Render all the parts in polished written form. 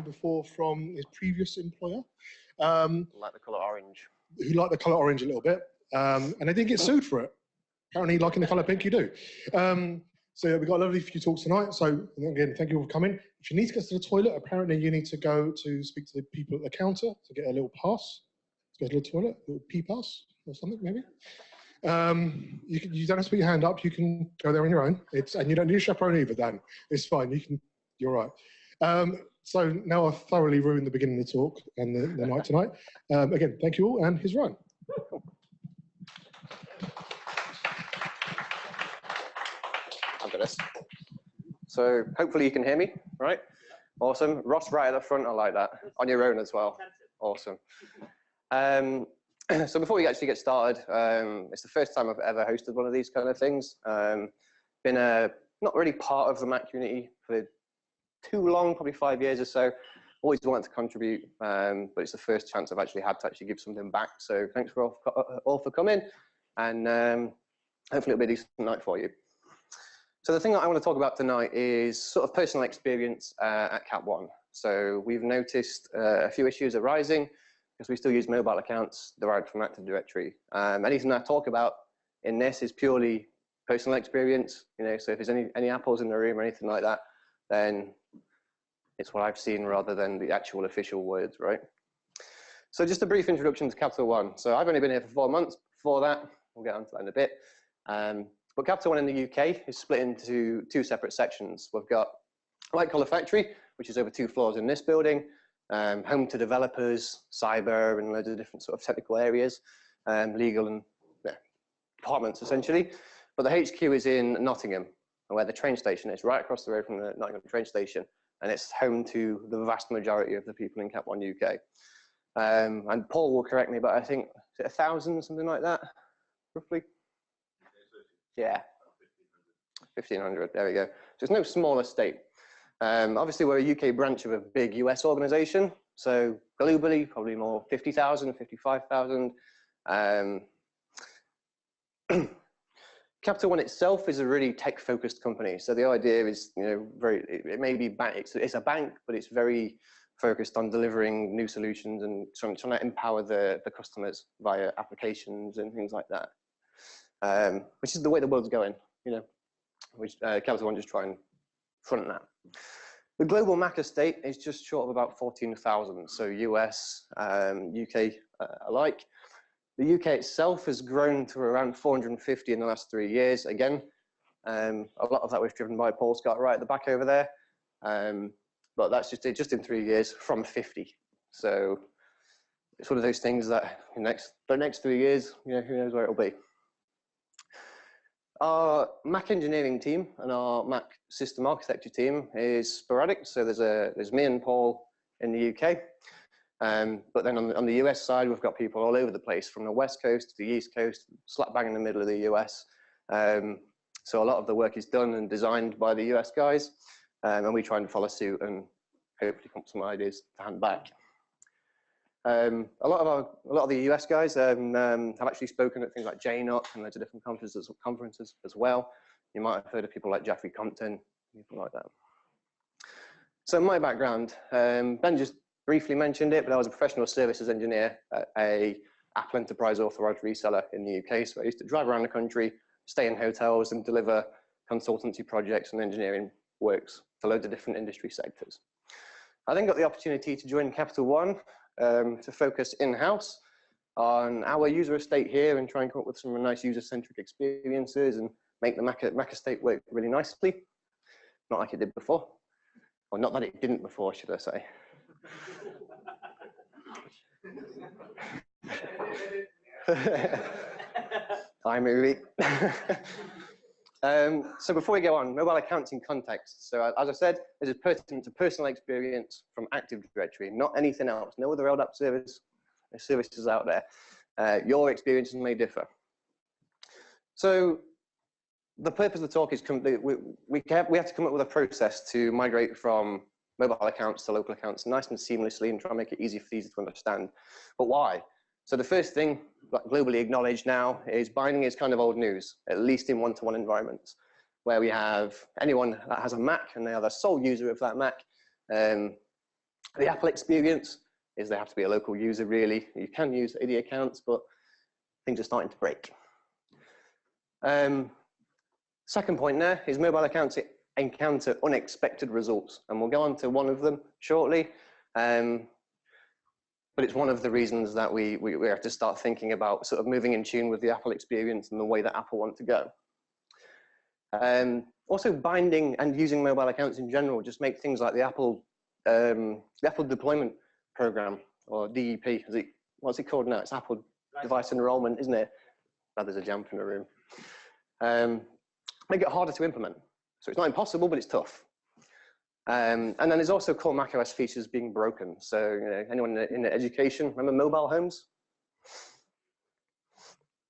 before from his previous employer. Like the colour orange. Who liked the colour orange a little bit, and they didn't get sued for it. Apparently, liking the colour pink, you do. So yeah, we've got a lovely few talks tonight. So again, thank you all for coming. If you need to get to the toilet, apparently you need to go to speak to the people at the counter to get a little pass. To go to the toilet, a little pee pass or something maybe. You don't have to put your hand up. You can go there on your own. And you don't need a chaperone either, Dan. It's fine. You're right. So now I've thoroughly ruined the beginning of the talk and the night tonight. Again, thank you all, and here's Ryan. I've got this. So hopefully you can hear me, right? Awesome. Ross right at the front, I like that. On your own as well. Awesome. So before we actually get started, it's the first time I've ever hosted one of these kind of things. Been not really part of the Mac community for too long, probably 5 years or so. Always wanted to contribute, but it's the first chance I've actually had to actually give something back. So thanks for all for coming, and hopefully it'll be a decent night for you. So the thing that I want to talk about tonight is sort of personal experience at Cap 1. So we've noticed a few issues arising because we still use mobile accounts derived from Active Directory. Anything I talk about in this is purely personal experience. So if there's any apples in the room or anything like that, then it's what I've seen rather than the actual official words, right? So just a brief introduction to Capital One. So I've only been here for 4 months. Before that, we'll get onto that in a bit. But Capital One in the UK is split into 2 separate sections. We've got White Collar Factory, which is over 2 floors in this building, home to developers, cyber, and loads of different sort of technical areas, legal and departments essentially. But the HQ is in Nottingham, where the train station is, right across the road from the Nottingham train station, and it's home to the vast majority of the people in Cap 1 UK. And Paul will correct me, but I think, is it 1,000, something like that, roughly? Yeah, 1,500, there we go. So it's no small estate. Obviously, we're a UK branch of a big US organization, so globally, probably more 50,000, 55,000. Capital One itself is a really tech-focused company. So the idea is, it may be it's a bank, but it's very focused on delivering new solutions and trying to empower the customers via applications and things like that. Which is the way the world's going, which Capital One just try and front that. The global Mac estate is just short of about 14,000, so US, UK alike. The UK itself has grown to around 450 in the last 3 years. Again, a lot of that was driven by Paul Scott right at the back over there. But that's just in 3 years from 50. So it's one of those things that the next 3 years, who knows where it'll be. Our Mac engineering team and our Mac system architecture team is sporadic. So there's me and Paul in the UK. But then on the US side, we've got people all over the place, from the West Coast to the East Coast, slap bang in the middle of the US. So a lot of the work is done and designed by the US guys, and we try and follow suit and hopefully come up with some ideas to hand back. A lot of the US guys have actually spoken at things like JNUC and loads of different conferences as well. You might have heard of people like Jeffrey Compton, people like that. So my background, Ben just briefly mentioned it, but I was a professional services engineer at a Apple Enterprise authorized reseller in the UK. So I used to drive around the country, stay in hotels and deliver consultancy projects and engineering works for loads of different industry sectors. I then got the opportunity to join Capital One to focus in-house on our user estate here and try and come up with some nice user-centric experiences and make the Mac estate work really nicely. Not like it did before. Or not that it didn't before, should I say. iMovie. So before we go on, mobile accounts in context. So as I said, this is pertinent to personal experience from Active Directory, not anything else. No other LDAP services out there. Your experiences may differ. So the purpose of the talk is we have to come up with a process to migrate from mobile accounts to local accounts nice and seamlesly and try and make it easy to understand. But why? So the first thing, like globally acknowledged now, is binding is kind of old news, at least in one-to-one environments, where we have anyone that has a Mac and they are the sole user of that Mac, The Apple experience is they have to be a local user, really. You can use AD accounts, but things are starting to break. Second point there is mobile accounts encounter unexpected results, and we'll go on to one of them shortly. But it's one of the reasons that we have to start thinking about sort of moving in tune with the Apple experience and the way that Apple want to go. Also, binding and using mobile accounts in general just make things like the Apple deployment program, or DEP. What's it called now? It's Apple Device Enrollment, isn't it? Oh, there's a jump in the room. Make it harder to implement. So it's not impossible, but it's tough. And then there's also core macOS features being broken. So anyone in education, remember mobile homes?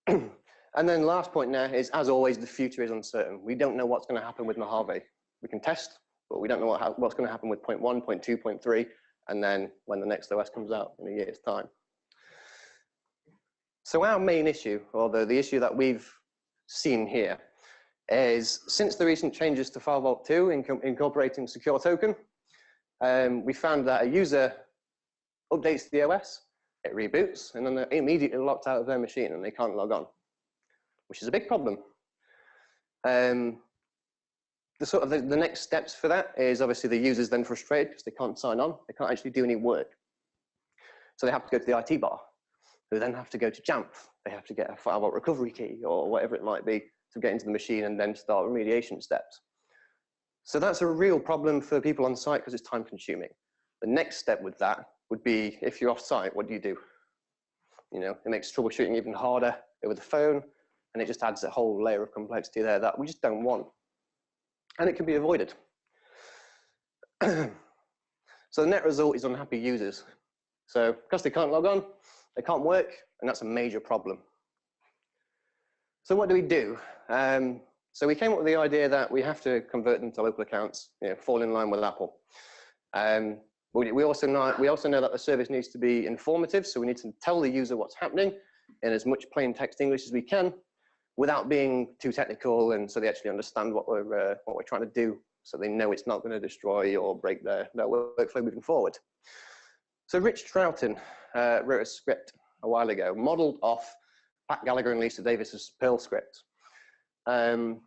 And then last point there is, as always, the future is uncertain. We don't know what's going to happen with Mojave. We can test, but we don't know what's going to happen with point 1, point 2, point 3, and then when the next OS comes out in a year's time. So our main issue, or the issue that we've seen here, is since the recent changes to File Vault 2 incorporating secure token, we found that a user updates the OS, it reboots, and then they're immediately locked out of their machine and they can't log on, which is a big problem. The next steps for that is obviously the user's then frustrated because they can't sign on, they can't actually do any work. So they have to go to the IT bar, who then have to go to Jamf, they have to get a File Vault recovery key or whatever it might be to get into the machine and then start remediation steps. So that's a real problem for people on site because it's time consuming. The next step with that would be, if you're off site, what do? It makes troubleshooting even harder over the phone, and it just adds a whole layer of complexity there that we just don't want. And it can be avoided. So the net result is unhappy users. So because they can't log on, they can't work, and that's a major problem. So what do? So we came up with the idea that we have to convert them to local accounts, fall in line with Apple. We also know that the service needs to be informative, so we need to tell the user what's happening in as much plain text English as we can, without being too technical, and so they actually understand what we're trying to do, so they know it's not going to destroy or break their workflow moving forward. So Rich Troughton wrote a script a while ago, modeled off Pat Gallagher and Lisa Davis's Perl script. And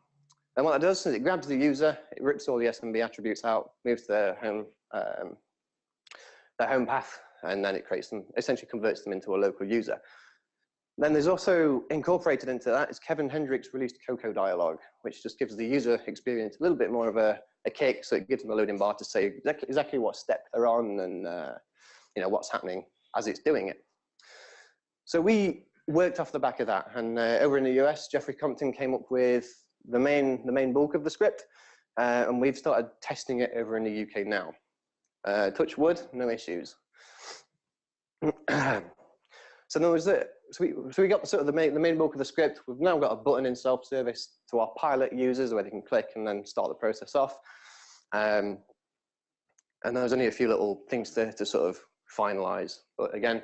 what that does is it grabs the user, it rips all the SMB attributes out, moves their home path, and then it creates them, essentially converts them into a local user. Then there's also incorporated into that is Kevin Hendricks released Cocoa dialog, which just gives the user experience a little bit more of a kick, so it gives them a loading bar to say exactly what step they're on and what's happening as it's doing it. So we worked off the back of that, and over in the US, Jeffrey Compton came up with the main bulk of the script, and we've started testing it over in the UK now. Touch wood, no issues. So there was so we got sort of the main bulk of the script. We've now got a button in self-service to our pilot users where they can click and then start the process off. And there's only a few little things to sort of finalize, but again,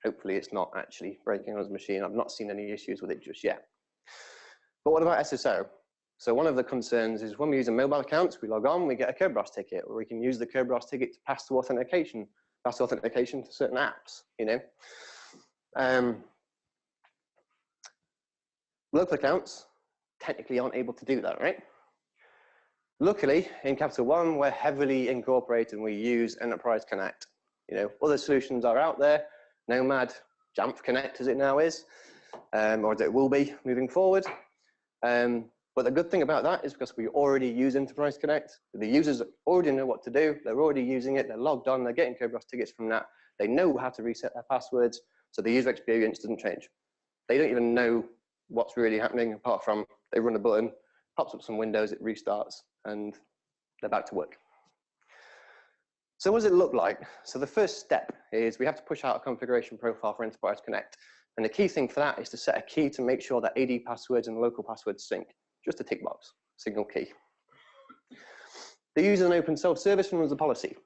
hopefully it's not actually breaking on his machine. I've not seen any issues with it just yet. But what about SSO? So one of the concerns is when we use a mobile account, we log on, we get a Kerberos ticket, or we can use the Kerberos ticket to pass authentication to certain apps, Local accounts technically aren't able to do that, right? Luckily, in Capital One, we're heavily incorporated and we use Enterprise Connect. Other solutions are out there, Nomad, Jamf Connect as it now is, or as it will be moving forward. But the good thing about that is because we already use Enterprise Connect, the users already know what to do, they're already using it, they're logged on, they're getting Kerberos tickets from that, they know how to reset their passwords, so the user experience doesn't change. They don't even know what's really happening apart from they run a button, pops up some windows, it restarts, and they're back to work. So what does it look like? So the first step is we have to push out a configuration profile for Enterprise Connect. And the key thing for that is to set a key to make sure that AD passwords and local passwords sync. Just a tick box, single key. The user an open self-service and runs the policy.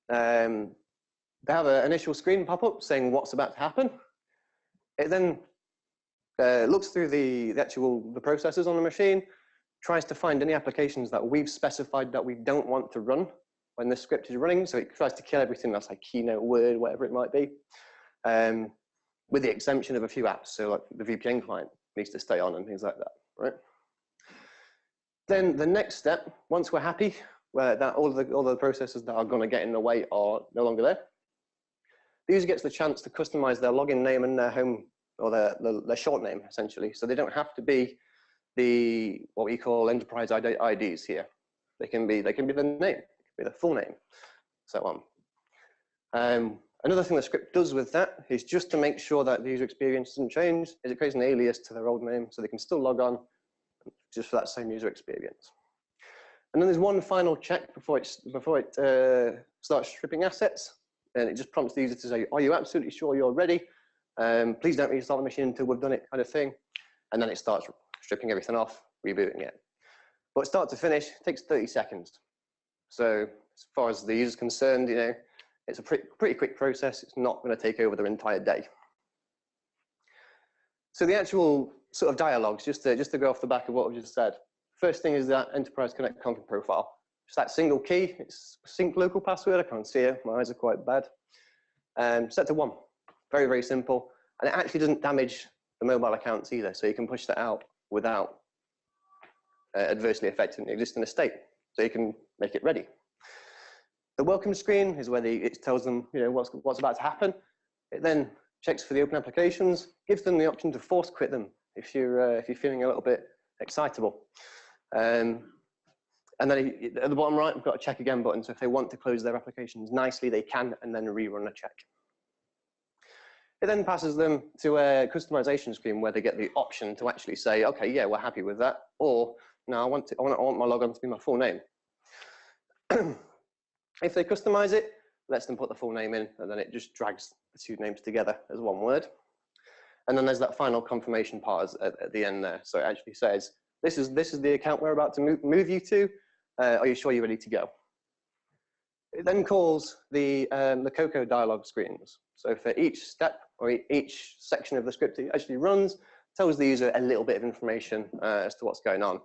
They have an initial screen pop up saying what's about to happen. It then looks through the processes on the machine, tries to find any applications that we've specified that we don't want to run when the script is running. So it tries to kill everything that's like Keynote, Word, whatever it might be, with the exemption of a few apps. So like the VPN client needs to stay on and things like that, right? Then the next step, once we're happy, where that all the processes that are going to get in the way are no longer there, the user gets the chance to customize their login name and their home, or their short name, essentially. So they don't have to be what we call enterprise IDs here. They can be the name, they can be the full name, so on. Another thing the script does with that is just to make sure that the user experience doesn't change, is it creates an alias to their old name so they can still log on just for that same user experience. And then there's one final check before it starts stripping assets, and it just prompts the user to say, are you absolutely sure you're ready? Please don't restart the machine until we've done it, kind of thing. And then it starts stripping everything off, rebooting it. But start to finish, it takes 30 seconds. So as far as the user's concerned, you know, it's a pretty quick process. It's not going to take over their entire day. So the actual sort of dialogues, just to go off the back of what we just said. First thing is that Enterprise Connect config profile. Just that single key, it's sync local password. I can't see it, my eyes are quite bad. Set to 1, very, very simple. And it actually doesn't damage the mobile accounts either. So you can push that out without adversely affecting the existing estate. So you can make it ready. The welcome screen is where it tells them, you know, what's about to happen. It then checks for the open applications, gives them the option to force quit them if you're feeling a little bit excitable. And then at the bottom right, we've got a check again button. So if they want to close their applications nicely, they can, and then rerun a check. It then passes them to a customization screen where they get the option to actually say, okay, yeah, we're happy with that. Or, no, I want my logon to be my full name. If they customize it, lets them put the full name in, and then it just drags the two names together as one word. And then there's that final confirmation part at the end there. So it actually says, this is the account we're about to move you to. Are you sure you're ready to go? It then calls the Cocoa dialog screens. So for each step or each section of the script it actually runs, tells the user a little bit of information as to what's going on.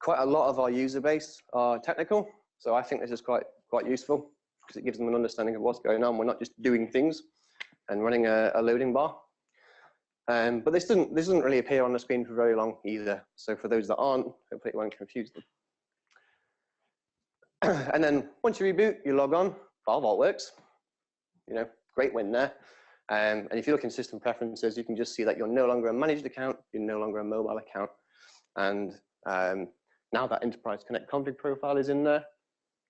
Quite a lot of our user base are technical, so I think this is quite useful because it gives them an understanding of what's going on. We're not just doing things and running a loading bar. But this doesn't really appear on the screen for very long either. So for those that aren't, hopefully it won't confuse them. And then once you reboot, you log on, File Vault works. You know, great win there. And if you look in system preferences, you can just see that you're no longer a managed account, you're no longer a mobile account. And now that Enterprise Connect config profile is in there,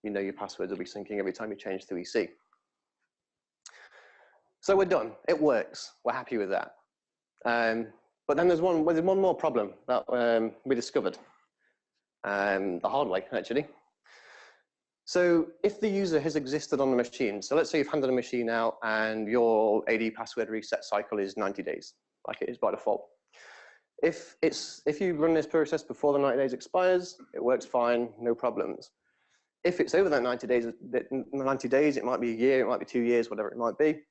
you know your passwords will be syncing every time you change to EC. So we're done, it works, we're happy with that. But then there's one more problem that we discovered, the hard way actually. So if the user has existed on the machine, so let's say you've handed a machine out and your AD password reset cycle is 90 days, like it is by default. If you run this process before the 90 days expires, it works fine, no problems. If it's over that 90 days, it might be a year, it might be 2 years, whatever it might be.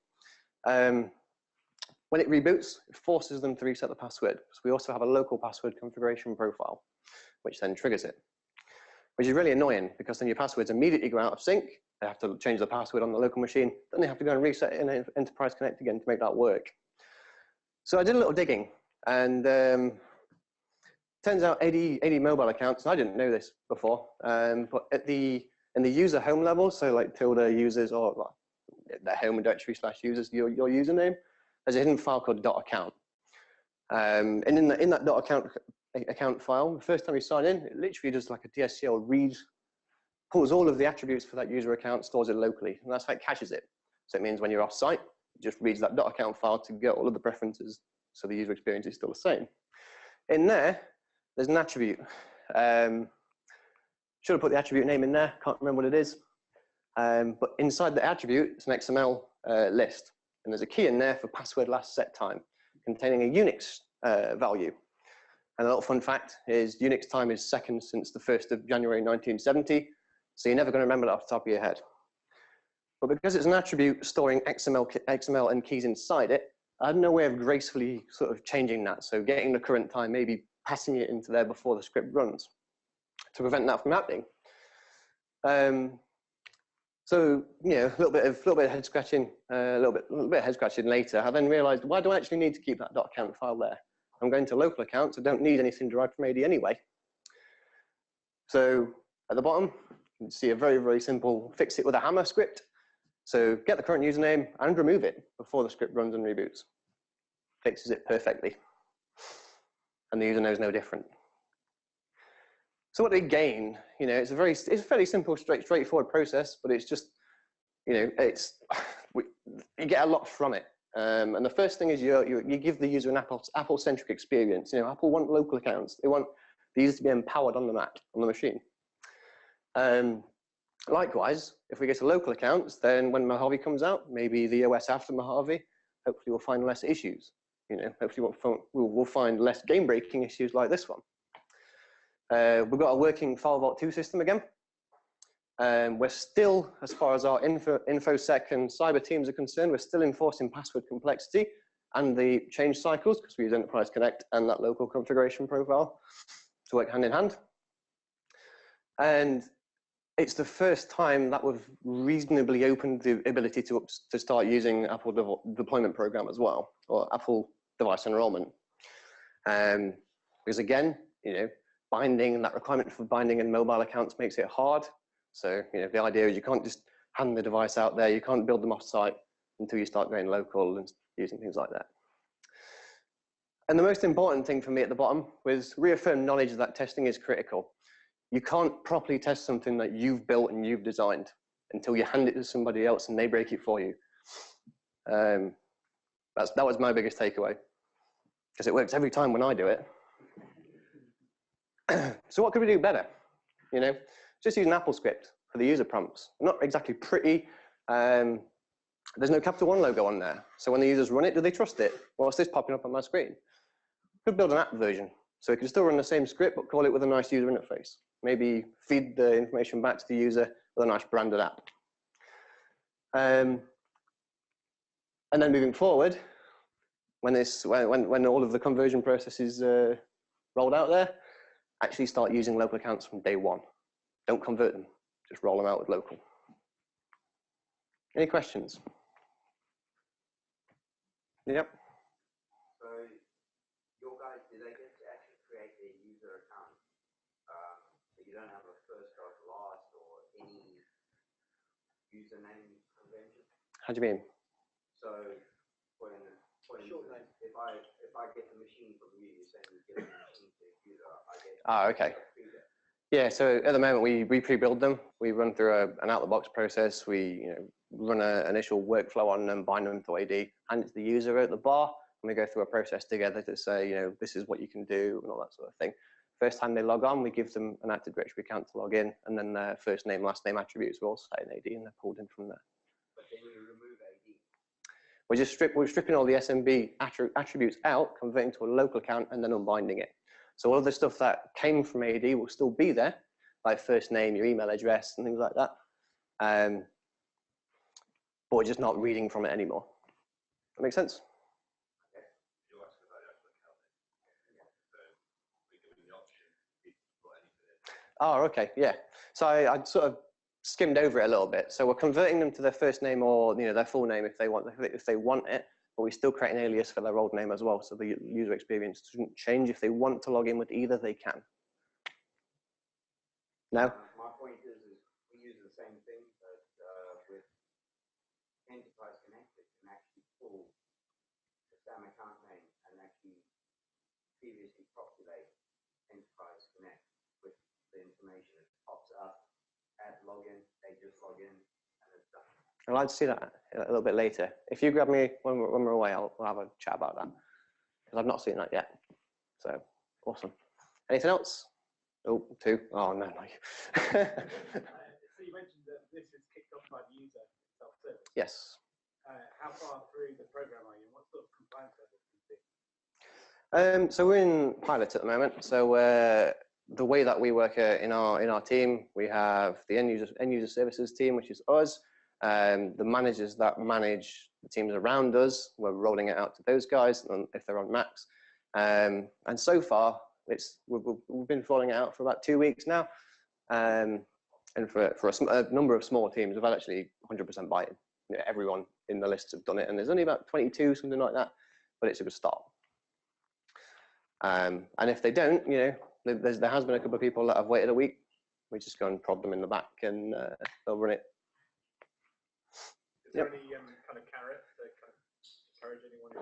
When it reboots, it forces them to reset the password. So we also have a local password configuration profile, which then triggers it, which is really annoying because then your passwords immediately go out of sync. They have to change the password on the local machine. Then they have to go and reset it in Enterprise Connect again to make that work. So I did a little digging, and turns out 80 mobile accounts, and I didn't know this before, but in the user home level, so like tilde users or their home directory / users, your username, there's a hidden file called .account. And in that .account file, the first time you sign in, it literally does like a DSCL read, pulls all of the attributes for that user account, stores it locally, and that's how it caches it. So it means when you're off site, it just reads that .account file to get all of the preferences so the user experience is still the same. In there's an attribute. Should have put the attribute name in there, can't remember what it is. But inside the attribute, it's an XML list. And there's a key in there for password last set time, containing a Unix value. And a little fun fact is Unix time is second since the 1st of January 1970, so you're never going to remember that off the top of your head. But because it's an attribute storing XML and keys inside it, I had no way of gracefully sort of changing that. So getting the current time, maybe passing it into there before the script runs to prevent that from happening. So, you know, a little bit of head scratching, a little bit of head scratching later, I then realized, why do I actually need to keep that .account file there? I'm going to local accounts. I don't need anything derived from AD anyway. So at the bottom, you can see a very, very simple fix it with a hammer script. So get the current username and remove it before the script runs and reboots. Fixes it perfectly. And the user knows no different. So what do we gain? You know, it's a fairly simple, straightforward process, but it's just, you know, you get a lot from it. And the first thing is you give the user an Apple-centric experience. You know, Apple want local accounts. They want the user to be empowered on the Mac, on the machine. Likewise, if we get to local accounts, then when Mojave comes out, maybe the OS after Mojave, hopefully we'll find less issues. You know, hopefully we'll find less game-breaking issues like this one. We've got a working File Vault 2 system again. We're still, as far as our InfoSec and cyber teams are concerned, we're still enforcing password complexity and the change cycles, because we use Enterprise Connect and that local configuration profile to work hand in hand. And it's the first time that we've reasonably opened the ability to start using Apple Deployment Program as well, or Apple Device Enrollment. Because again, you know, that requirement for binding in mobile accounts makes it hard. So, you know, the idea is you can't just hand the device out there. You can't build them off-site until you start going local and using things like that. And the most important thing for me at the bottom was reaffirm knowledge that testing is critical. You can't properly test something that you've built and you've designed until you hand it to somebody else and they break it for you. That was my biggest takeaway, because it works every time when I do it. So what could we do better? You know, just use an Apple script for the user prompts. Not exactly pretty. There's no Capital One logo on there. So when the users run it, do they trust it? What's this popping up on my screen? Could build an app version. So it can still run the same script, but call it with a nice user interface. Maybe feed the information back to the user with a nice branded app. And then moving forward, when all of the conversion process is rolled out there, actually start using local accounts from day one. Don't convert them, just roll them out with local. Any questions? Yep. So your guys, do they get to actually create their user account? So you don't have a first or last or any username convention? How do you mean? So when if I get the machine from you, you're saying you get the machine to the user, I get okay. Yeah, so at the moment we pre-build them. We run through an out-of-the-box process. We run an initial workflow on them, bind them to AD, hand it to the user at the bar, and we go through a process together to say, this is what you can do and all that sort of thing. First time they log on, we give them an Active Directory account to log in, and then their first name, last name attributes are all set in AD, and they're pulled in from there. But then you remove AD. We're stripping all the SMB attributes out, converting to a local account, and then unbinding it. So all of the stuff that came from AD will still be there, like first name, your email address, and things like that. But we're just not reading from it anymore. That makes sense? Oh, okay, yeah. So I sort of skimmed over it a little bit. So we're converting them to their first name or their full name if they want it, but we still create an alias for their old name as well. So the user experience doesn't change. If they want to log in with either, they can. No? My point is we use the same thing, but with Enterprise Connect, it can actually pull the SAM account name and actually previously populate Enterprise Connect with the information. It pops up, add login, they just log in, and it's done. I'd like to see that a little bit later. If you grab me when we're away, we'll have a chat about that, because I've not seen that yet. So, awesome. Anything else? Oh, two. Oh, no. So you mentioned that this is kicked off by the user self-service. Yes. How far through the program are you, and what sort of compliance levels do you see? So we're in pilot at the moment. So the way that we work in our team, we have the end user services team, which is us. The managers that manage the teams around us, we're rolling it out to those guys if they're on Macs. And so far, we've been rolling it out for about 2 weeks now. And for a number of small teams, we've had actually 100% buy-in. You know, everyone in the lists have done it, and there's only about 22, something like that, but it's a good start. And if they don't, you know, there has been a couple of people that have waited a week. We just go and prod them in the back, and they'll run it. Is there any kind of carrot to kind of encourage anyone who?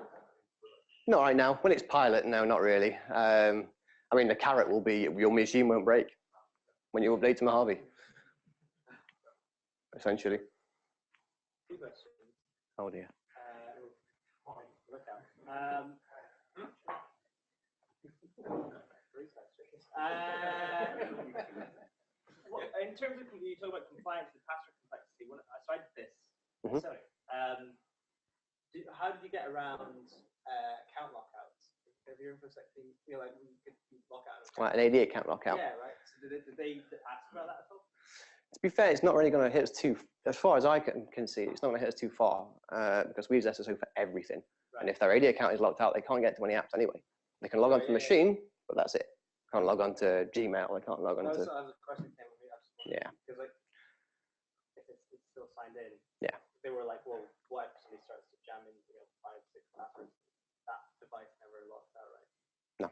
Not right now. When it's pilot, no, not really. I mean, the carrot will be your machine won't break when you update to Mojave, essentially. Oh dear. Look out. In terms of, you talk about compliance and password complexity, when aside this, sorry, how did you get around account lockouts? Have you ever you know, like you could lock out Right, an AD account lockout. Yeah, right. So did they ask about that at all? To be fair, it's not really going to hit us as far as I can see, it's not going to hit us too far because we use SSO for everything. Right. And if their AD account is locked out, they can't get to any apps anyway. They can log onto the machine, but that's it. Can't log on to Gmail. They can't log on to. I was a question came with me. Yeah. Because like, if it's still signed in. Yeah. They were like, well, what if somebody starts to jam in, you know, 5, 6 passwords? That device never locks out, right? No.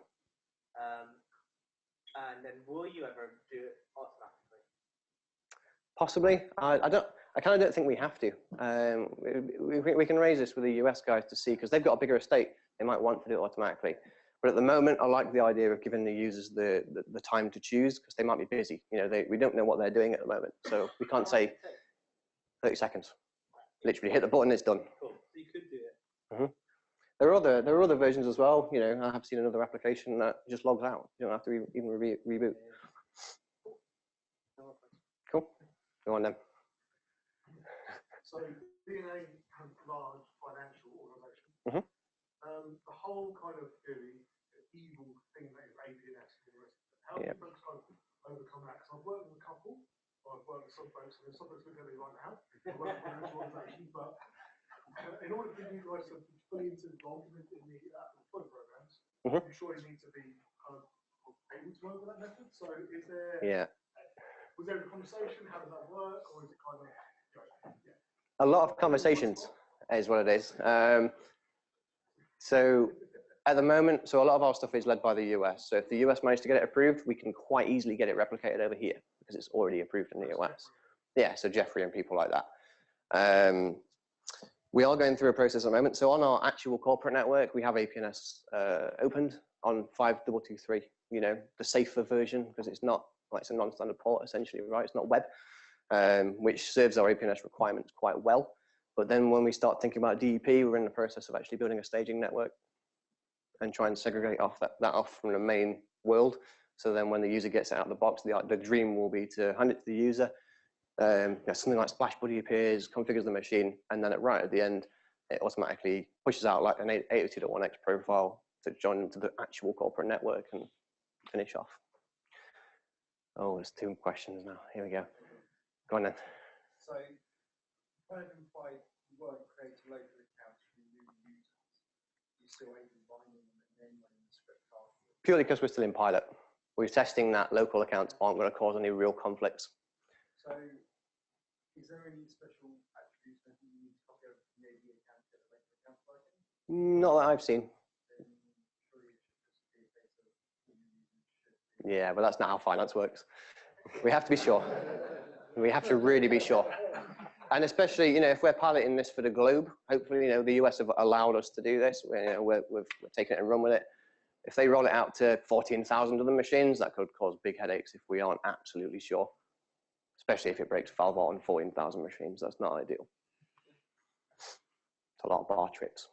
And then will you ever do it automatically? Possibly. I kind of don't think we have to. We can raise this with the US guys to see, because they've got a bigger estate. They might want to do it automatically. But at the moment, I like the idea of giving the users the time to choose, because they might be busy. You know, we don't know what they're doing at the moment. So we can't say 30 seconds. Literally hit the button, it's done. Cool. So you could do it. There are other versions as well. You know, I have seen another application that just logs out. You don't have to even reboot. Cool. Go on then. So, being a large financial organisation, the whole kind of evil thing that is APNS and the rest of it, how do you folks kind of overcome that? Because I've worked with a couple, I've worked with some folks, and some folks look at me right now. I've worked with financial organisations, but in order for you guys to fully involved in the deployment programs, you surely need to be kind of able to work with that method. So, is there? Yeah. Was there a conversation? How does that work, or is it kind of? A lot of conversations is what it is. So at the moment, so a lot of our stuff is led by the US. So if the US managed to get it approved, we can quite easily get it replicated over here because it's already approved in the US. Yeah, so Jeffrey and people like that. We are going through a process at the moment. So on our actual corporate network, we have APNS opened on 5223, you know, the safer version, because it's not, like, it's a non-standard port essentially, right? It's not web, which serves our APNS requirements quite well. But then when we start thinking about DEP, we're in the process of actually building a staging network and try and segregate that off from the main world. So then when the user gets it out of the box, the dream will be to hand it to the user. You know, something like Splash Buddy appears, configures the machine, and then right at the end, it automatically pushes out like an 802.1x profile to join into the actual corporate network and finish off. Oh, there's 2 questions now. Here we go. Go on then. So, implied you weren't creating local accounts from new users. You still able to bind them and then running the script after? Purely because we're still in pilot. We're testing that local accounts aren't going to cause any real conflicts. So, is there any special attributes that you need to copy over from the AD account to the local account version? Not that I've seen. Yeah, but that's not how finance works. We have to be sure. We have to really be sure. And especially, you know, if we're piloting this for the globe, hopefully, you know, the US have allowed us to do this. We're taking it and run with it. If they roll it out to 14,000 of the machines, that could cause big headaches if we aren't absolutely sure. Especially if it breaks Valvault on 14,000 machines, that's not ideal. It's a lot of bar trips.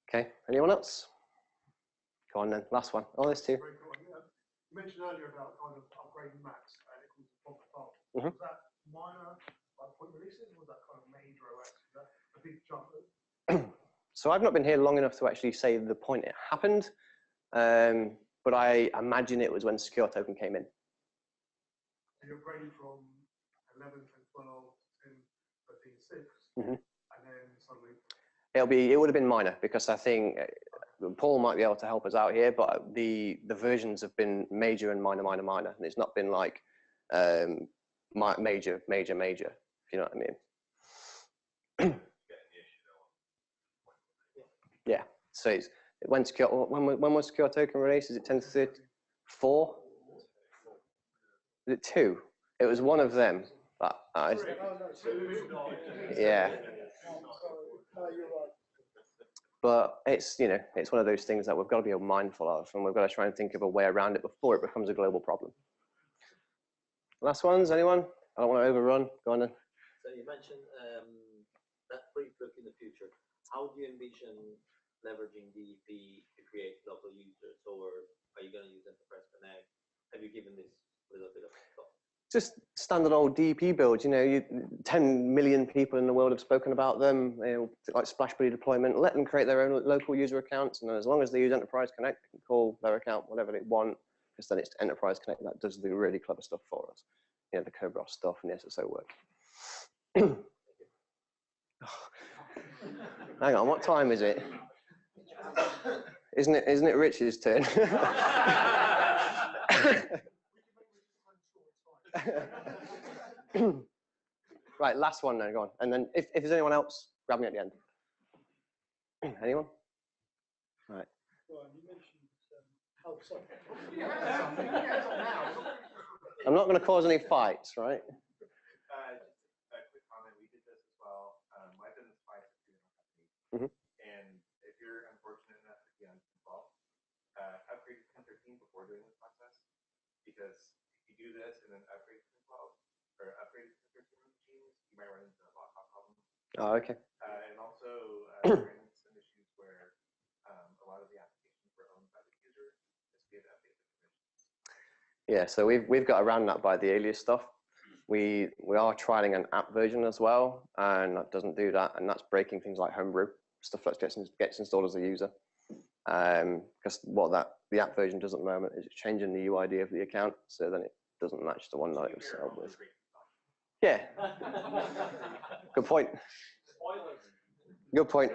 Okay, anyone else? Go on then, last one. Oh, there's 2. You mentioned earlier about kind of upgrading Macs and it was a file. Was that minor, like point releases, or was that kind of major OS? Was that a big jump? So I've not been here long enough to actually say the point it happened, but I imagine it was when Secure Token came in. So you upgraded from 11 to 12 to 13.6, and then suddenly. It would have been minor, because I think Paul might be able to help us out here, but the versions have been major and minor, and it's not been like major, if you know what I mean. Yeah, so it's, when was secure token released? Is it 10.4? Is it 2? It was one of them. Yeah. But it's, you know, it's one of those things that we've got to be mindful of, and we've got to try and think of a way around it before it becomes a global problem. Last ones, anyone? I don't want to overrun. Go on then. So you mentioned that brief look in the future. How do you envision leveraging DEP to create local users, or are you going to use Enterprise Connect? Have you given this a little bit of thought? Just standard old DEP builds. You know, 10 million people in the world have spoken about them. You know, like Splash Buddy deployment. Let them create their own local user accounts, and as long as they use Enterprise Connect, they can call their account whatever they want. Because then it's Enterprise Connect that does the really clever stuff for us. You know, the Cobra stuff and the SSO work. Hang on, what time is it? Isn't it Rich's turn? Right, last one then, go on. And then if there's anyone else, grab me at the end. Anyone? All right. Well, you mentioned help software. I'm not going to cause any fights, right? Just a quick comment. We did this as well. I've done this twice with two different companies. And if you're unfortunate enough to be involved, upgrade to 1013 before doing this process. Because if you do this and then upgrade to 1012 or upgrade to 1013 machines, you might run into a lockout problem. Oh, okay. And also run into some issues where a lot of the applications were owned by the user. Just get updated permissions. Yeah, so we've got around that by the alias stuff. We are trialing an app version as well, and that doesn't do that, and that's breaking things like Homebrew, stuff that gets installed as a user. Because what the app version does at the moment is it's changing the UID of the account, so then it doesn't match the one that it was set up with. Yeah. Good point. Good point.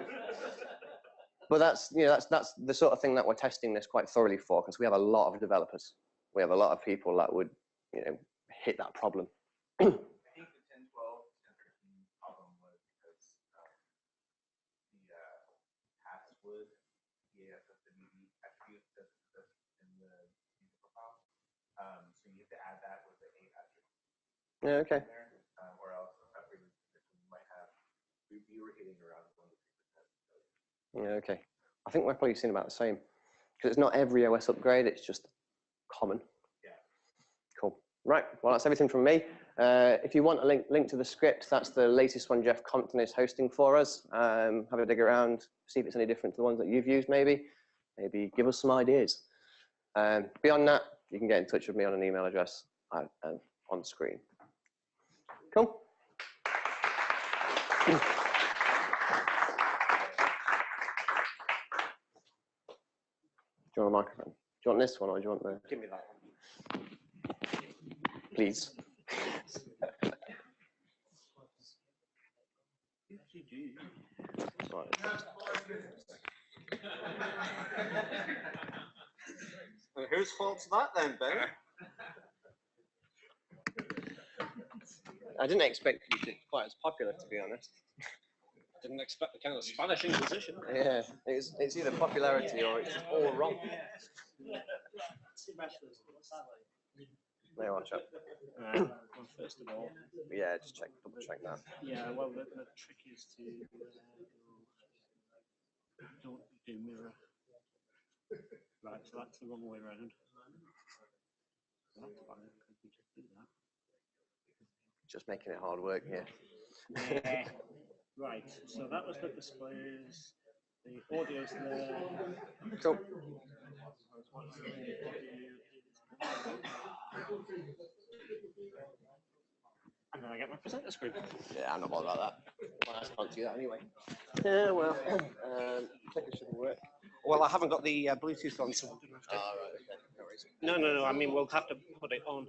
But that's the sort of thing that we're testing this quite thoroughly for, because we have a lot of developers. We have a lot of people that would, you know, hit that problem. I think the 1012 problem was because the password, the SSWD attribute doesn't exist in the user profile. So you have to add that with the 8 attribute. Yeah, okay. There, or else upgrade you might have, you were hitting around 1 to 3%. Yeah, okay. I think we're probably seeing about the same, because it's not every OS upgrade, it's just common. Yeah. Cool. Right, well, that's everything from me. If you want a link to the script, that's the latest one Jeff Compton is hosting for us. Have a dig around, see if it's any different to the ones that you've used, maybe. Maybe give us some ideas. Beyond that, you can get in touch with me on an email address on screen. Cool. Do you want a microphone? Do you want this one or do you want the... Give me that one. Please. Right. Well, whose fault's that then, Ben? I didn't expect you to be quite as popular, to be honest. Didn't expect the kind of Spanish Inquisition. Yeah, it's either popularity or it's just all wrong. No, watch out. Well, first of all, Yeah, just double check that. yeah, well, the trick is to don't do mirror. Right, so that's the wrong way around. That's fine, because we just do that. Just making it hard work, yeah. Yeah. Right, so that was the displays, the audio's there. Cool. And then I get my presenter screen. Yeah, I'm not bothered about that. Well, I can't do that anyway. Yeah, well, clicker shouldn't work. Well, I haven't got the Bluetooth on, so we'll have to... Oh, right, okay, no worries. No, I mean, we'll have to put it on.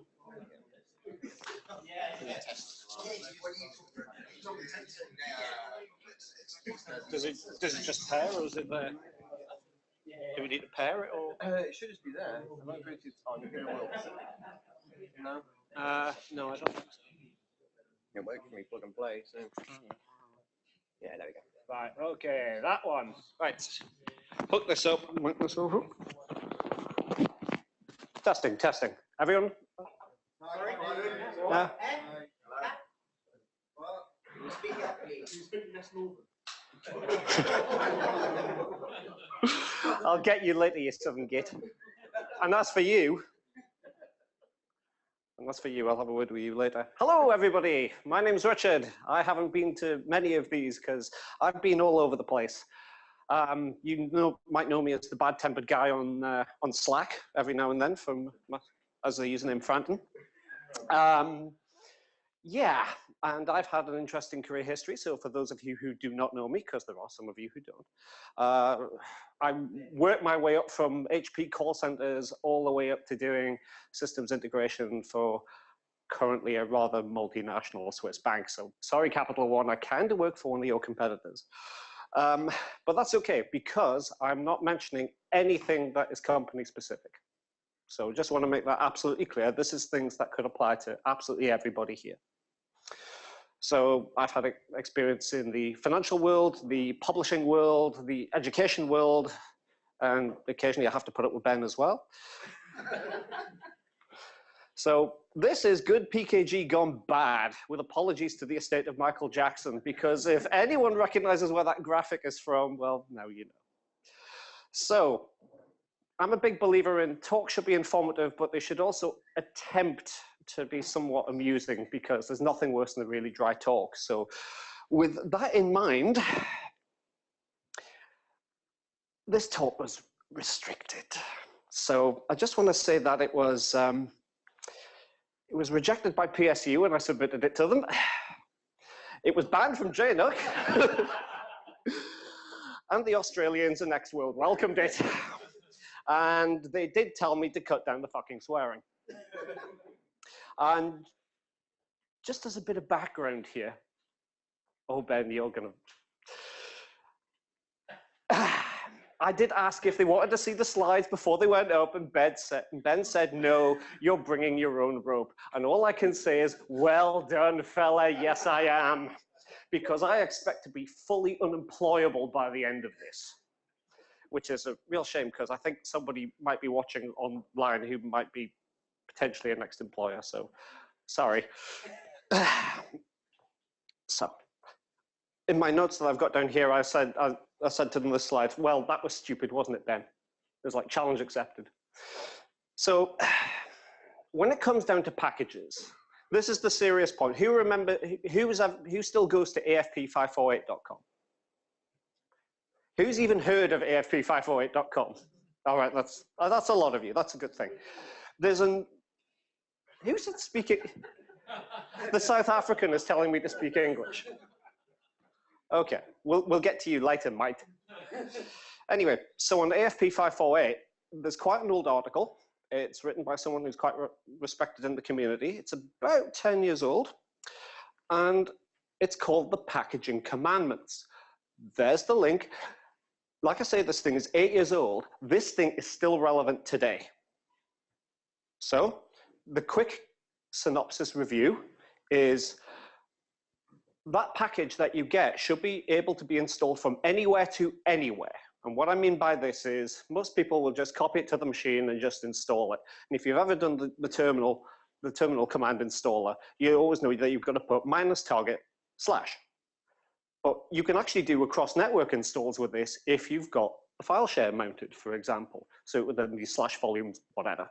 Does it just pair, or is it there? Do we need to pair it, or? It should just be there. The Bluetooth's on. No, No, I don't think so. It worked for me, plug and play. So yeah, there we go. Right, okay, that one. Right, hook this up. Hook this over. Testing, testing. Everyone? No? I'll get you later, you southern git. And as for you, I'll have a word with you later. Hello, everybody. My name's Richard. I haven't been to many of these because I've been all over the place. You might know me as the bad-tempered guy on Slack every now and then as the username Franton. Yeah, and I've had an interesting career history. So for those of you who do not know me, because there are some of you who don't, I worked my way up from HP call centers all the way up to doing systems integration for currently a rather multinational Swiss bank. So sorry, Capital One, I kind of work for one of your competitors. But that's okay, because I'm not mentioning anything that is company specific. So just want to make that absolutely clear. This is things that could apply to absolutely everybody here. So I've had experience in the financial world, the publishing world, the education world, and occasionally I have to put up with Ben as well. So this is good PKG gone bad, with apologies to the estate of Michael Jackson, because if anyone recognizes where that graphic is from, well, now you know. So I'm a big believer in talk should be informative, but they should also attempt to be somewhat amusing, because there's nothing worse than a really dry talk. So with that in mind, this talk was restricted. So I just want to say that it was rejected by PSU when I submitted it to them. It was banned from JNUC. And the Australians and Next World welcomed it. And they did tell me to cut down the fucking swearing. And just as a bit of background here, oh, Ben, you're gonna... I did ask if they wanted to see the slides before they went up, and Ben said, no, you're bringing your own rope. And all I can say is, well done, fella, yes, I am. Because I expect to be fully unemployable by the end of this, which is a real shame, because I think somebody might be watching online who might be potentially a next employer, so sorry. So, in my notes that I've got down here, I said to them this slide, well, that was stupid, wasn't it, Ben? It was like, challenge accepted. So, when it comes down to packages, this is the serious point. Who still goes to afp548.com? Who's even heard of afp548.com? All right, that's a lot of you. That's a good thing. Who's speaking? The South African is telling me to speak English. Okay, we'll get to you later, mate. Anyway, so on AFP548, there's quite an old article. It's written by someone who's quite respected in the community. It's about 10 years old, and it's called The Packaging Commandments. There's the link. Like I say, this thing is 8 years old. This thing is still relevant today. So the quick synopsis review is that package that you get should be able to be installed from anywhere to anywhere. And what I mean by this is most people will just copy it to the machine and just install it. And if you've ever done the terminal command installer, you always know that you've got to put -target/. But you can actually do across network installs with this if you've got a file share mounted, for example. So it would then be /volume, whatever.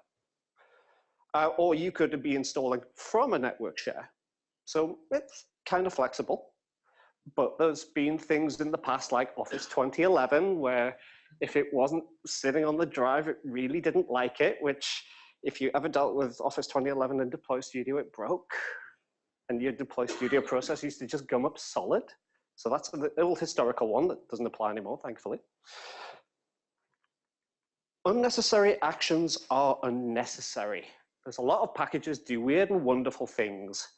Or you could be installing from a network share. So it's kind of flexible. But there's been things in the past like Office 2011 where if it wasn't sitting on the drive, it really didn't like it, which if you ever dealt with Office 2011 and Deploy Studio, it broke. And your Deploy Studio process used to just gum up solid. So that's the old historical one that doesn't apply anymore, thankfully. Unnecessary actions are unnecessary. There's a lot of packages do weird and wonderful things.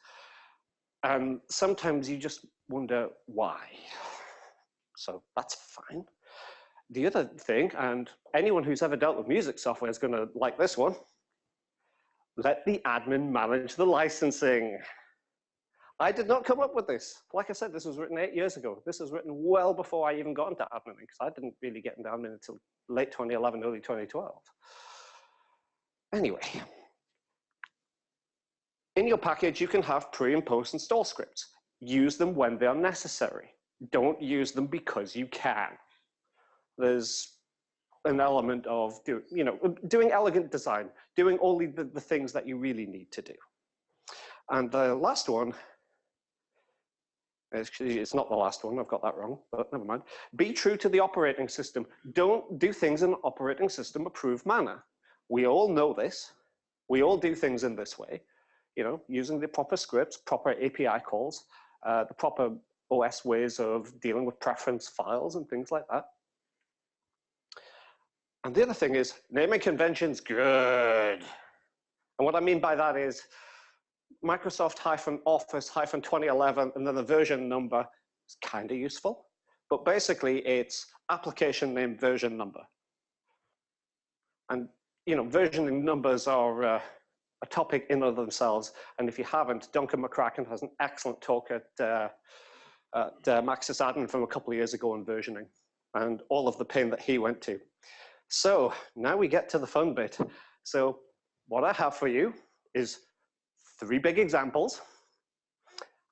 And sometimes you just wonder why. So that's fine. The other thing, and anyone who's ever dealt with music software is going to like this one. let the admin manage the licensing. I did not come up with this. Like I said, this was written 8 years ago. This was written well before I even got into admin, because I didn't really get into admin until late 2011, early 2012. Anyway, in your package, you can have pre and post install scripts. Use them when they are necessary. Don't use them because you can. There's an element of doing elegant design, doing all the things that you really need to do. And the last one, actually, it's not the last one, I've got that wrong, but never mind. Be true to the operating system. Don't do things in an operating system approved manner. We all know this. We all do things in this way, using the proper scripts, proper API calls, the proper OS ways of dealing with preference files and things like that. And the other thing is, naming conventions, good. And what I mean by that is Microsoft-Office-2011 and then the version number is kind of useful. But basically, it's application name version number. And versioning numbers are a topic in of themselves. And if you haven't, Duncan McCracken has an excellent talk at Maxis Admin from a couple of years ago on versioning and all of the pain that he went to. So now we get to the fun bit. So what I have for you is 3 big examples,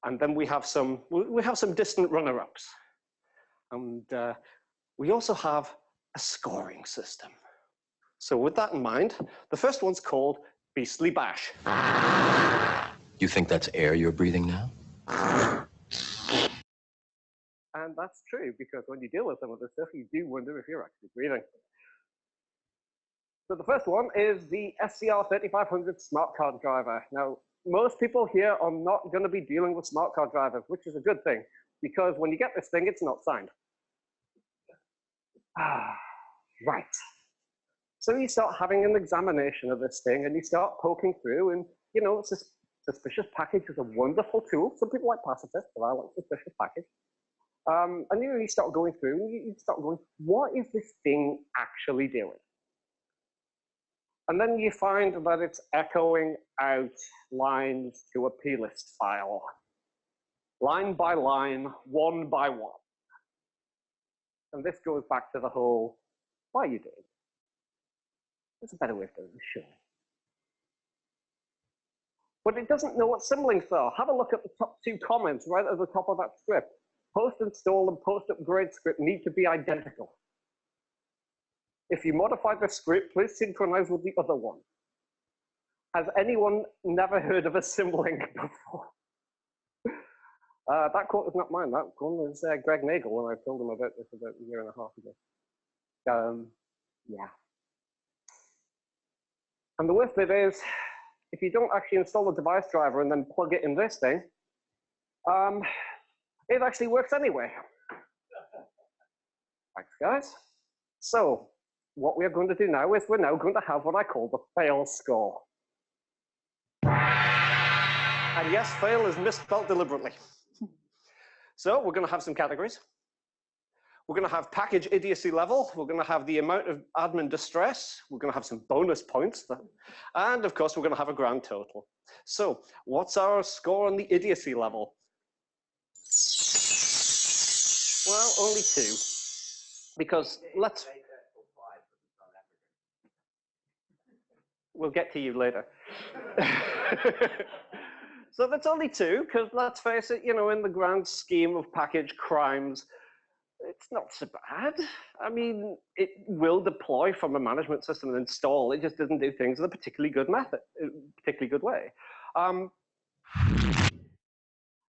and then we have some distant runner-ups, and we also have a scoring system. So with that in mind, the first one's called Beastly Bash. You think that's air you're breathing now? And that's true, because when you deal with some of this stuff, you do wonder if you're actually breathing. So the first one is the SCR3500 smart card driver. Now, most people here are not going to be dealing with smart card drivers, which is a good thing, because when you get this thing, it's not signed. Right. So you start having an examination of this thing, and you start poking through, and it's a suspicious package is a wonderful tool. Some people like pacifist, but I like suspicious package. And you start going through, and you start going, what is this thing actually doing? And then you find that it's echoing out lines to a plist file, line by line, one by one. And this goes back to the whole, why are you doing it? There's a better way of doing it, sure. But it doesn't know what symlinks are. Have a look at the top 2 comments right at the top of that script. Post install and post upgrade script need to be identical. If you modify the script, please synchronize with the other one. Has anyone never heard of a symlink before? That quote is not mine. That one is Greg Nagel when I told him about this about a year and a half ago. Yeah. And the worst bit is, if you don't actually install the device driver and then plug it in this thing, it actually works anyway. Thanks, guys. So, what we are going to do now is we're now going to have what I call the fail score. And yes, fail is misspelled deliberately. So we're going to have some categories. We're going to have package idiocy level. We're going to have the amount of admin distress. We're going to have some bonus points. And of course, we're going to have a grand total. So what's our score on the idiocy level? Well, only 2. Because we'll get to you later. So that's only 2, because let's face it, in the grand scheme of package crimes, it's not so bad. I mean, it will deploy from a management system and install. It just doesn't do things in a particularly good method, particularly good way.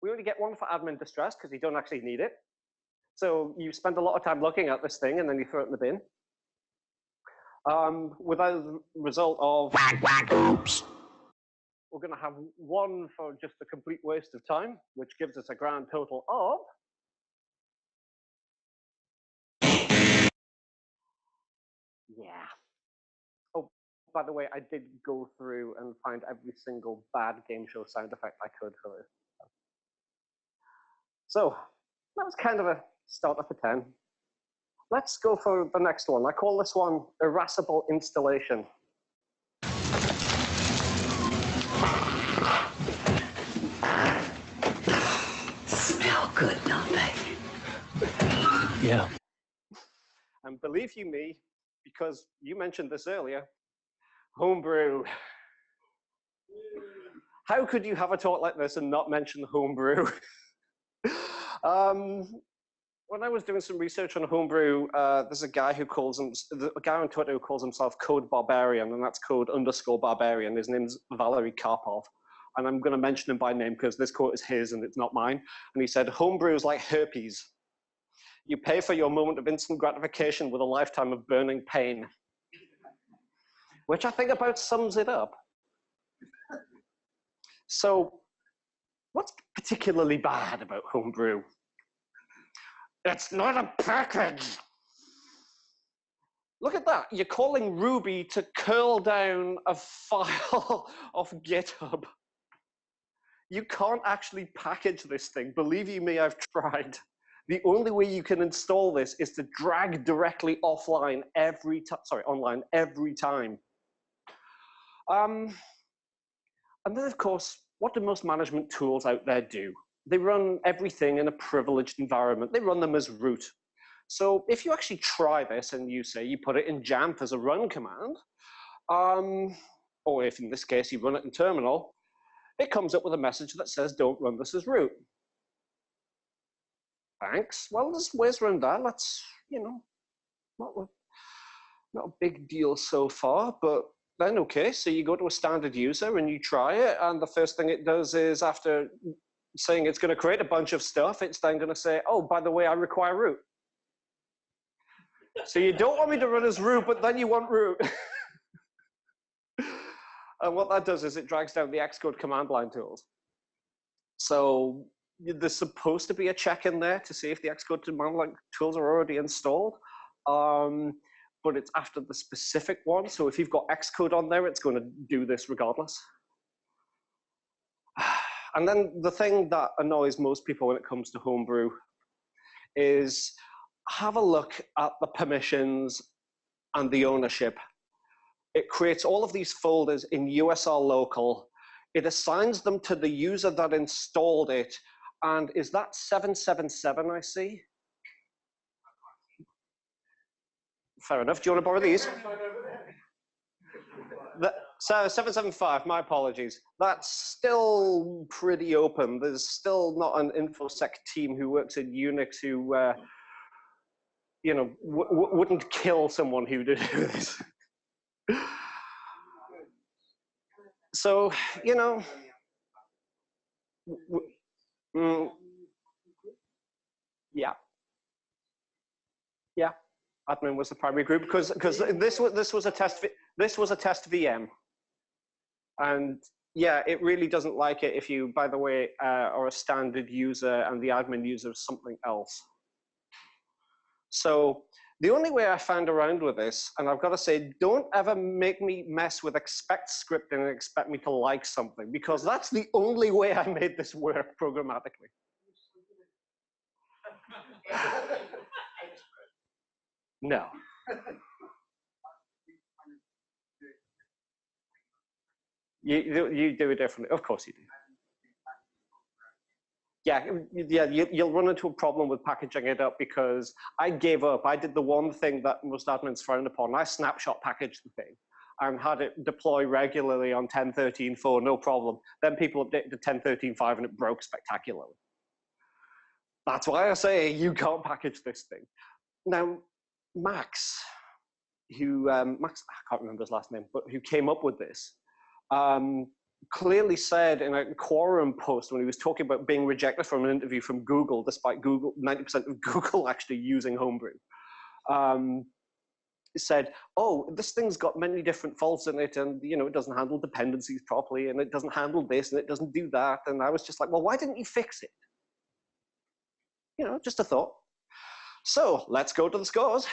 We only get 1 for admin distress because you don't actually need it. So you spend a lot of time looking at this thing and then you throw it in the bin. Without the result of oops, we're going to have 1 for just a complete waste of time, which gives us a grand total of Oh, by the way, I did go through and find every single bad game show sound effect I could for this. So that was kind of a start off a 10. Let's go for the next one. I call this one irascible installation. good, don't they? Yeah. And believe you me, because you mentioned this earlier, homebrew. How could you have a talk like this and not mention homebrew? When I was doing some research on homebrew, there's a guy on Twitter who calls himself Code Barbarian, and that's code_barbarian. His name's Valery Karpov. And I'm going to mention him by name because this quote is his and it's not mine. And he said, homebrew is like herpes. You pay for your moment of instant gratification with a lifetime of burning pain. Which I think about sums it up. So, what's particularly bad about homebrew? It's not a package. Look at that. You're calling Ruby to curl down a file off GitHub. You can't actually package this thing. Believe you me, I've tried. The only way you can install this is to drag directly online every time. And then, of course, what do most management tools out there do? They run everything in a privileged environment. They run them as root. So if you actually try this and you say you put it in Jamf as a run command, or if in this case you run it in terminal, it comes up with a message that says, don't run this as root. Thanks. Well, there's ways around that. That's, not a big deal so far, but then okay, so you go to a standard user and you try it, and the first thing it does is, after saying it's going to create a bunch of stuff, it's then going to say, oh, by the way, I require root. So you don't want me to run as root, but then you want root. And what that does is it drags down the Xcode command line tools. So there's supposed to be a check in there to see if the Xcode command line tools are already installed. But it's after the specific one. So if you've got Xcode on there, it's going to do this regardless. And then the thing that annoys most people when it comes to homebrew is have a look at the permissions and the ownership. It creates all of these folders in USR local. It assigns them to the user that installed it. And is that 777 I see? Fair enough. Do you want to borrow these? So 775, my apologies. That's still pretty open. There's still not an InfoSec team who works in Unix who, wouldn't kill someone who did this. So, yeah. Admin was the primary group because this was a test VM, and yeah, it really doesn't like it if you, by the way, are a standard user and the admin user is something else. So the only way I found around with this, and I've got to say, don't ever make me mess with expect scripting and expect me to like something, because that's the only way I made this work programmatically. No. You do it differently. Of course you do. Yeah, you'll run into a problem with packaging it up, because I gave up. I did the one thing that most admins frown upon. I snapshot packaged the thing and had it deploy regularly on 10.13.4, no problem. Then people updated to 10.13.5 and it broke spectacularly. That's why I say you can't package this thing. Now, Max, Max, I can't remember his last name, but who came up with this, clearly said in a Quorum post when he was talking about being rejected from an interview from Google, despite 90% of Google actually using Homebrew, said, oh, this thing's got many different faults in it, and it doesn't handle dependencies properly, and it doesn't handle this, and it doesn't do that. And I was just like, well, why didn't you fix it? Just a thought. So let's go to the scores.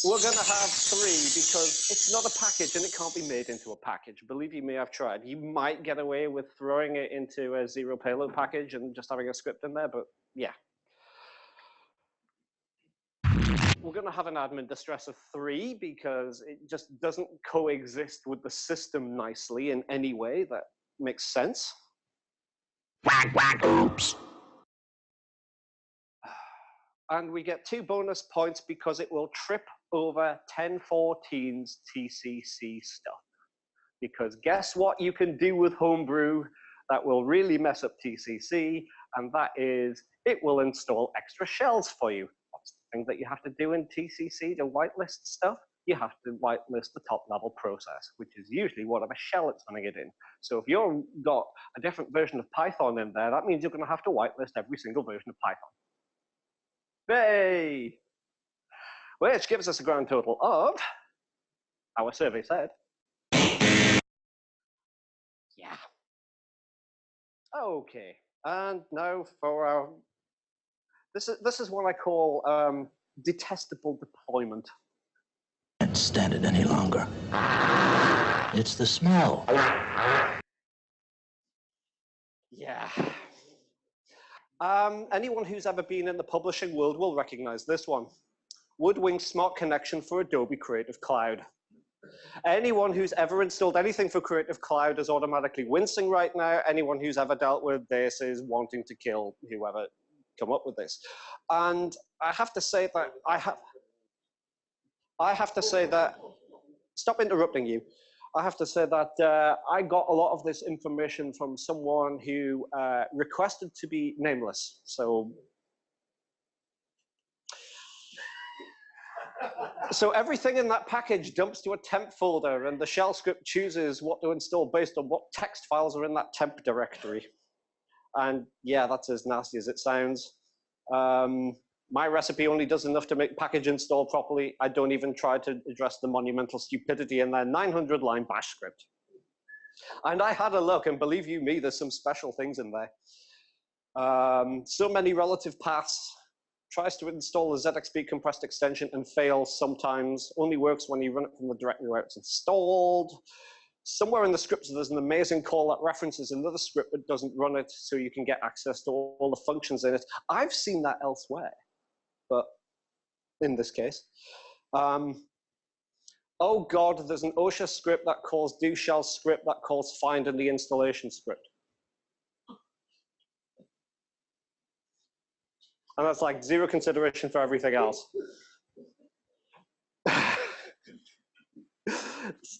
We're going to have 3 because it's not a package and it can't be made into a package. Believe you me, I've tried. You might get away with throwing it into a zero payload package and just having a script in there, but yeah. We're going to have an admin distress of 3 because it just doesn't coexist with the system nicely in any way. That makes sense. Whack, whack, oops. And we get 2 bonus points because it will trip over 1014's TCC stuff. Because guess what you can do with Homebrew that will really mess up TCC, and that is it will install extra shells for you. That's the thing that you have to do in TCC to whitelist stuff. You have to whitelist the top level process, which is usually whatever shell it's going to get in. So if you've got a different version of Python in there, that means you're going to have to whitelist every single version of Python. Yay! Which gives us a grand total of, our survey said, yeah. Okay, and now for our, this is what I call detestable deployment. Can't stand it any longer. It's the smell. Yeah. Anyone who's ever been in the publishing world will recognize this one. Woodwing Smart Connection for Adobe Creative Cloud. Anyone who's ever installed anything for Creative Cloud is automatically wincing right now. Anyone who's ever dealt with this is wanting to kill whoever come up with this. And I have to say that stop interrupting you. I have to say that I got a lot of this information from someone who requested to be nameless. So everything in that package dumps to a temp folder, and the shell script chooses what to install based on what text files are in that temp directory. And yeah, that's as nasty as it sounds. My recipe only does enough to make package install properly. I don't even try to address the monumental stupidity in their 900-line bash script. And I had a look, and believe you me, there's some special things in there. So many relative paths. Tries to install a ZXP compressed extension and fails sometimes. Only works when you run it from the directory where it's installed. Somewhere in the script there's an amazing call that references another script but doesn't run it, so you can get access to all the functions in it. I've seen that elsewhere, but in this case. Oh God, there's an OSHA script that calls do shell script that calls find in the installation script. And that's like zero consideration for everything else.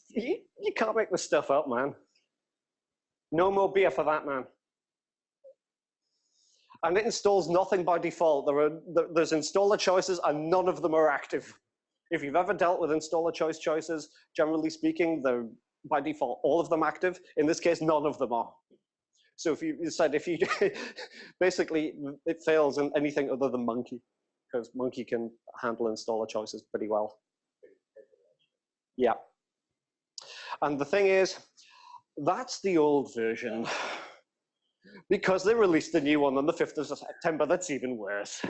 You can't make this stuff up, man. No more beer for that, man. And it installs nothing by default. There's installer choices and none of them are active. If you've ever dealt with installer choices, generally speaking, they're by default all of them active. In this case, none of them are. So if you decide, basically it fails in anything other than Monkey, because Monkey can handle installer choices pretty well. Yeah. And the thing is, that's the old version, because they released a new one on the 5th of September that's even worse.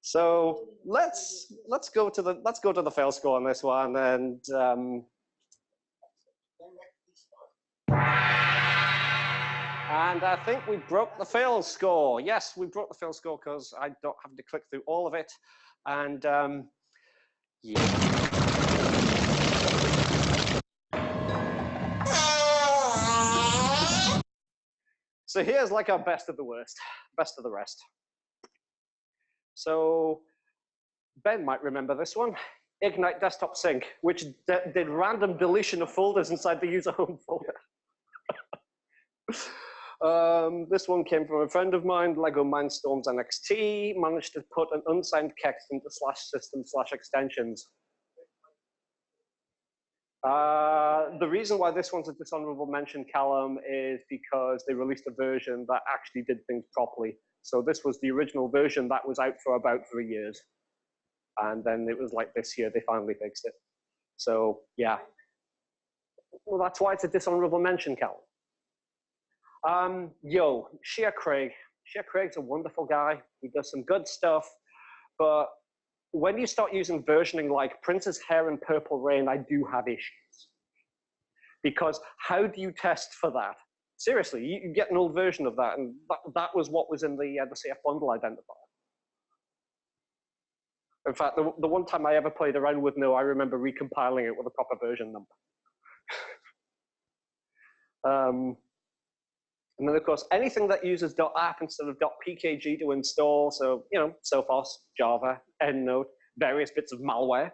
So let's go to the fail score on this one, and I think we broke the fail score. Yes, we broke the fail score because I don't have to click through all of it. And yeah. So here's like our best of the worst, best of the rest. So Ben might remember this one. Ignite Desktop Sync, which did random deletion of folders inside the user home folder. This one came from a friend of mine, Lego Mindstorms NXT, managed to put an unsigned text into /system/extensions. The reason why this one's a dishonorable mention, Callum, is because they released a version that actually did things properly. So this was the original version that was out for about 3 years. And then it was like this year, they finally fixed it. So yeah. Well, that's why it's a dishonorable mention, Callum. Shea Craig. Shea Craig's a wonderful guy. He does some good stuff. But when you start using versioning like Prince's Hair and Purple Rain, I do have issues. Because how do you test for that? Seriously, you get an old version of that, and that was what was in the CF bundle identifier. In fact, the one time I ever played around with No, I remember recompiling it with a proper version number. And then, of course, anything that uses .app instead of .pkg to install, so, you know, Sophos, Java, EndNote, various bits of malware.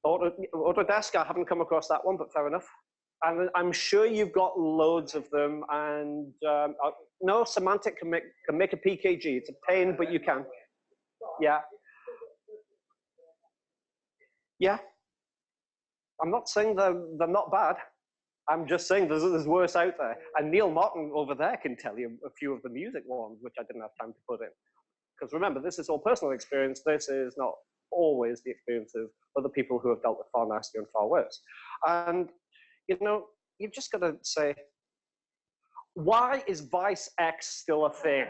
Autodesk, I haven't come across that one, but fair enough. And I'm sure you've got loads of them. And no, Semantic can make a PKG. It's a pain, but you can. Yeah. Yeah. I'm not saying they're not bad. I'm just saying there's worse out there. And Neil Martin over there can tell you a few of the music ones, which I didn't have time to put in. Because remember, this is all personal experience. This is not always the experience of other people who have dealt with far nastier and far worse. And, you know, you've just got to say, why is Vice X still a thing?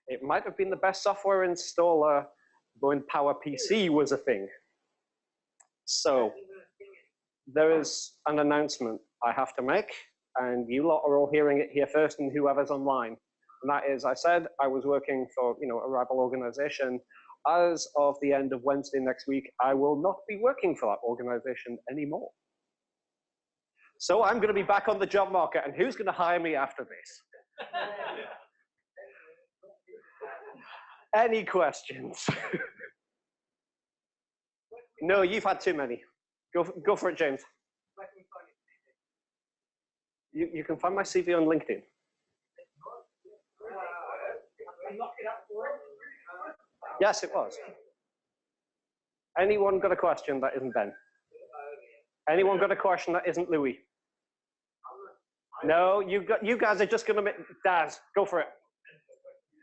It might have been the best software installer when PowerPC was a thing. So there is an announcement I have to make, and you lot are all hearing it here first, and whoever's online. And that is, I said I was working for, you know, a rival organization. As of the end of Wednesday next week, I will not be working for that organization anymore. So I'm going to be back on the job market, and who's going to hire me after this? Any questions? No, you've had too many. Go for it, James. You can find my CV on LinkedIn. Yes, it was. Anyone got a question that isn't Ben? Anyone got a question that isn't Louis? No, you guys are just going to make Daz. Go for it.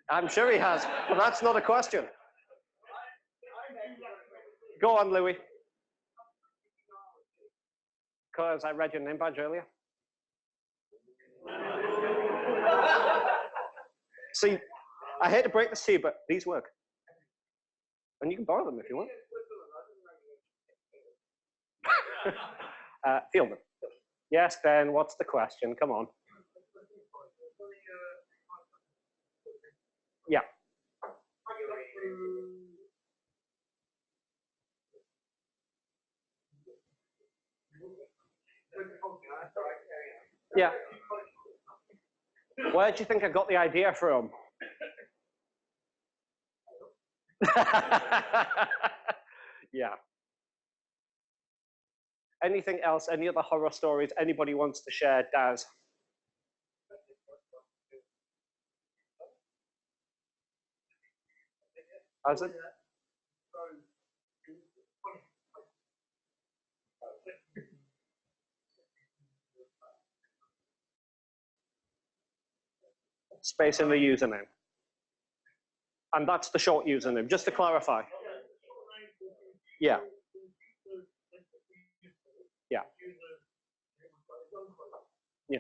I'm sure he has, but that's not a question. Go on, Louis. Because I read your name badge earlier. See, I hate to break this to you, but these work. And you can borrow them if you want. Fieldman. Yes, Ben, what's the question? Come on. Yeah. Yeah. Where do you think I got the idea from? Yeah. Anything else? Any other horror stories anybody wants to share? Daz? How's it? Space in the username. And that's the short username, just to clarify. Yeah. Yeah. Yeah.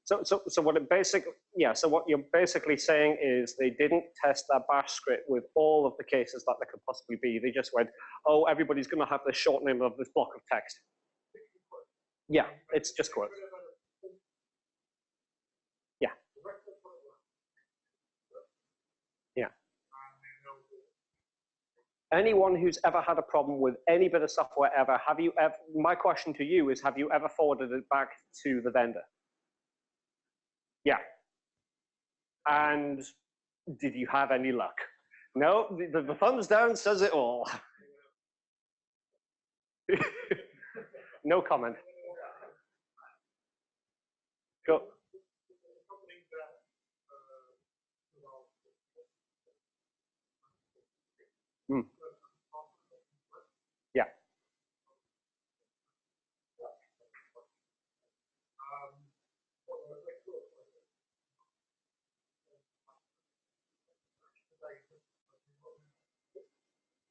So what it basically, yeah, so what you're basically saying is they didn't test that bash script with all of the cases that there could possibly be. They just went, oh, everybody's going to have the short name of this block of text. Yeah, it's just quotes. Yeah. Yeah. Anyone who's ever had a problem with any bit of software ever, have you ever, my question to you is, have you ever forwarded it back to the vendor? Yeah. And did you have any luck? No, the thumbs down says it all. No comment. Go. Mm. Yeah.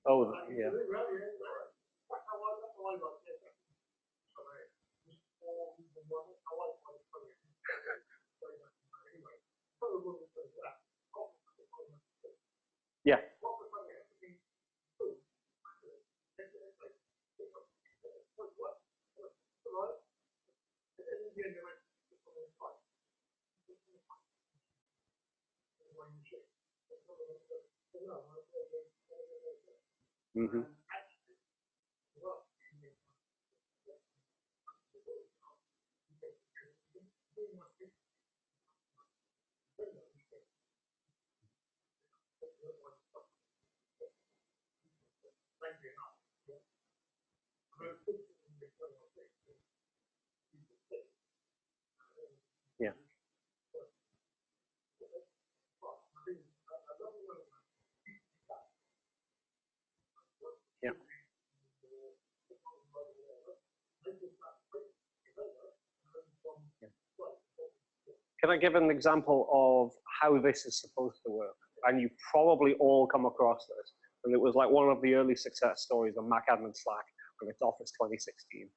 Oh, yeah. Yeah. Mm-hmm. Yeah. Yeah. Can I give an example of how this is supposed to work? And you probably all come across this. And it was like one of the early success stories on Mac Admin Slack when it's Office 2016.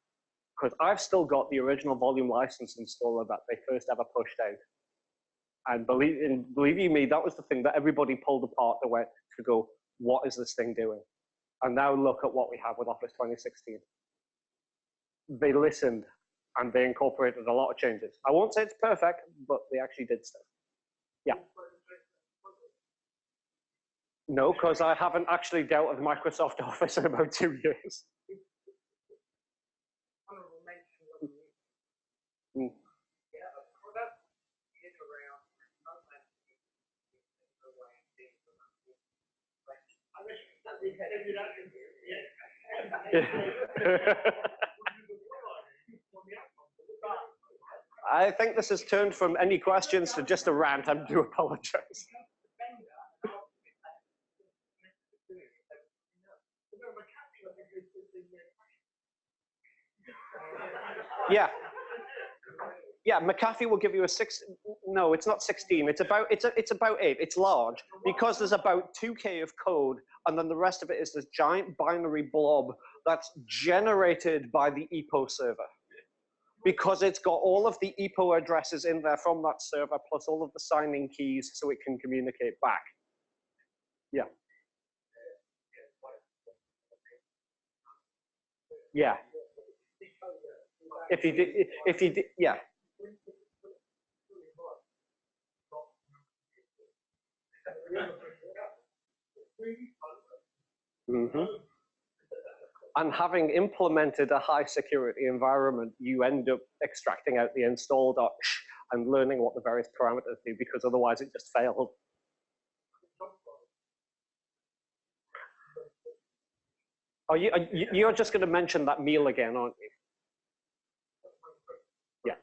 Because I've still got the original volume license installer that they first ever pushed out. And believe you me, that was the thing that everybody pulled apart to go, what is this thing doing? And now look at what we have with Office 2016. They listened and they incorporated a lot of changes. I won't say it's perfect, but they actually did stuff. Yeah. No, because I haven't actually dealt with Microsoft Office in about 2 years. Mm. I think this has turned from any questions to just a rant. I do apologize. Yeah. Yeah, McAfee will give you a 6. No, it's not 16. It's about 8. It's large because there's about 2K of code, and then the rest of it is this giant binary blob that's generated by the EPO server. Because it's got all of the EPO addresses in there from that server, plus all of the signing keys, so it can communicate back. Yeah. Yeah. If you did, yeah. Mm-hmm. And having implemented a high security environment, you end up extracting out the install.sh and learning what the various parameters do, because otherwise it just failed. Oh, you're just going to mention that meal again, aren't you? Yeah.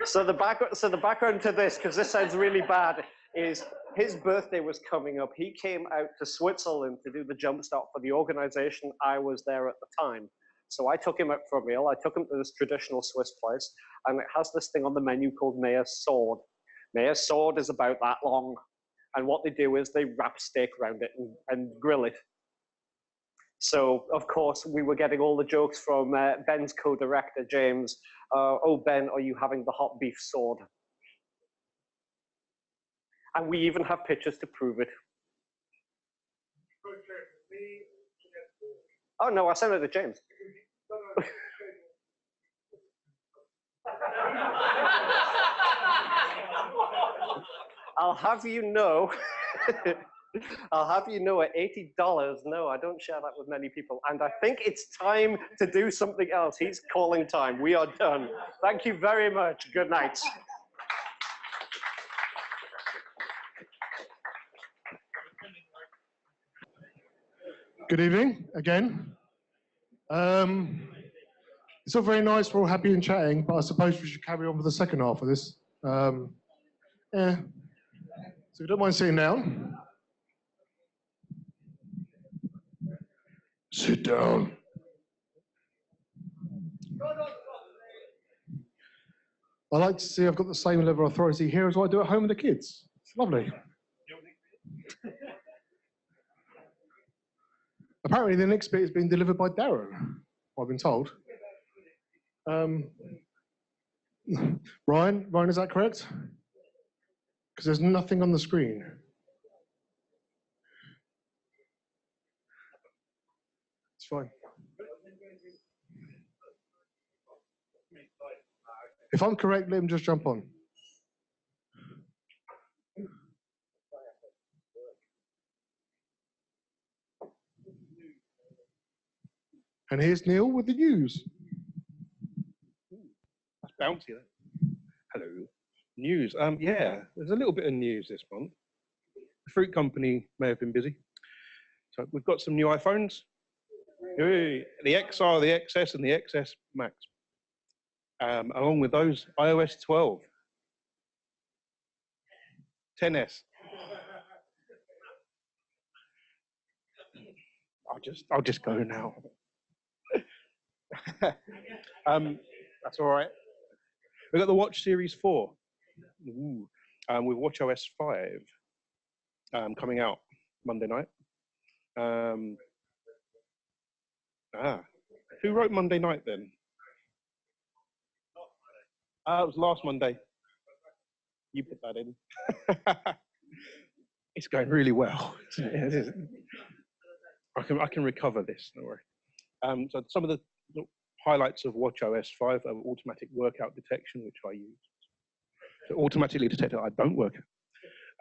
So the background to this, because this sounds really bad, is his birthday was coming up. He came out to Switzerland to do the jumpstart for the organization. I was there at the time. So I took him out for a meal. I took him to this traditional Swiss place, and it has this thing on the menu called Mayor's Sword. Mayor's Sword is about that long. And what they do is they wrap steak around it and grill it. So, of course, we were getting all the jokes from Ben's co-director, James. Oh, Ben, are you having the hot beef sword? And we even have pictures to prove it. Oh, no, I sent it to James. I'll have you know, I'll have you know at $80, no, I don't share that with many people. And I think it's time to do something else. He's calling time. We are done. Thank you very much. Good night. Good evening again. It's all very nice. We're all happy and chatting, but I suppose we should carry on with the second half of this. Yeah. So if you don't mind sitting down. Sit down. I like to see I've got the same level of authority here as I do at home with the kids. It's lovely. Apparently the next bit is being delivered by Darren, I've been told. Ryan, is that correct? Because there's nothing on the screen. It's fine. If I'm correct, let him just jump on. And here's Neil with the news. That's bouncy there. Hello. News. Yeah, there's a little bit of news this month. The fruit company may have been busy. So we've got some new iPhones. The XR, the XS, and the XS Max. Along with those, iOS 12. 10S. I'll just go now. That's all right. We've got the Watch Series 4. Ooh. With WatchOS 5 coming out Monday night. Who wrote Monday night then? It was last Monday. You put that in. It's going really well. I can recover this, don't worry. So some of the highlights of WatchOS 5 are automatic workout detection, which I use. So automatically detect that I don't work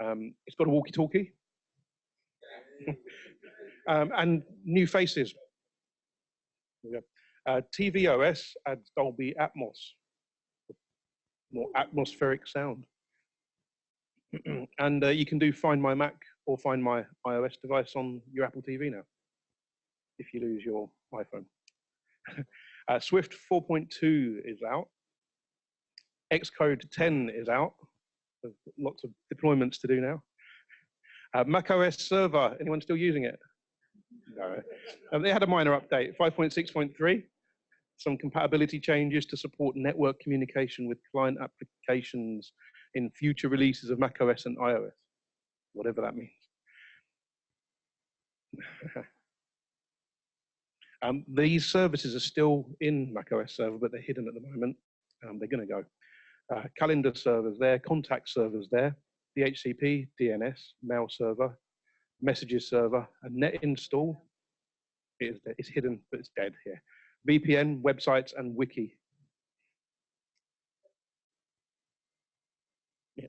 out. It's got a walkie-talkie. And new faces. tvOS adds Dolby Atmos, more atmospheric sound. And you can do Find My Mac or Find My iOS device on your Apple TV now, if you lose your iPhone. Swift 4.2 is out. Xcode 10 is out. There's lots of deployments to do now. macOS Server, anyone still using it? No. They had a minor update, 5.6.3. Some compatibility changes to support network communication with client applications in future releases of macOS and iOS, whatever that means. These services are still in macOS Server, but they're hidden at the moment. They're going to go. Calendar servers there, contact servers there, DHCP, DNS, mail server, messages server, a net install. It's hidden, but it's dead here. VPN, websites, and wiki. Yeah.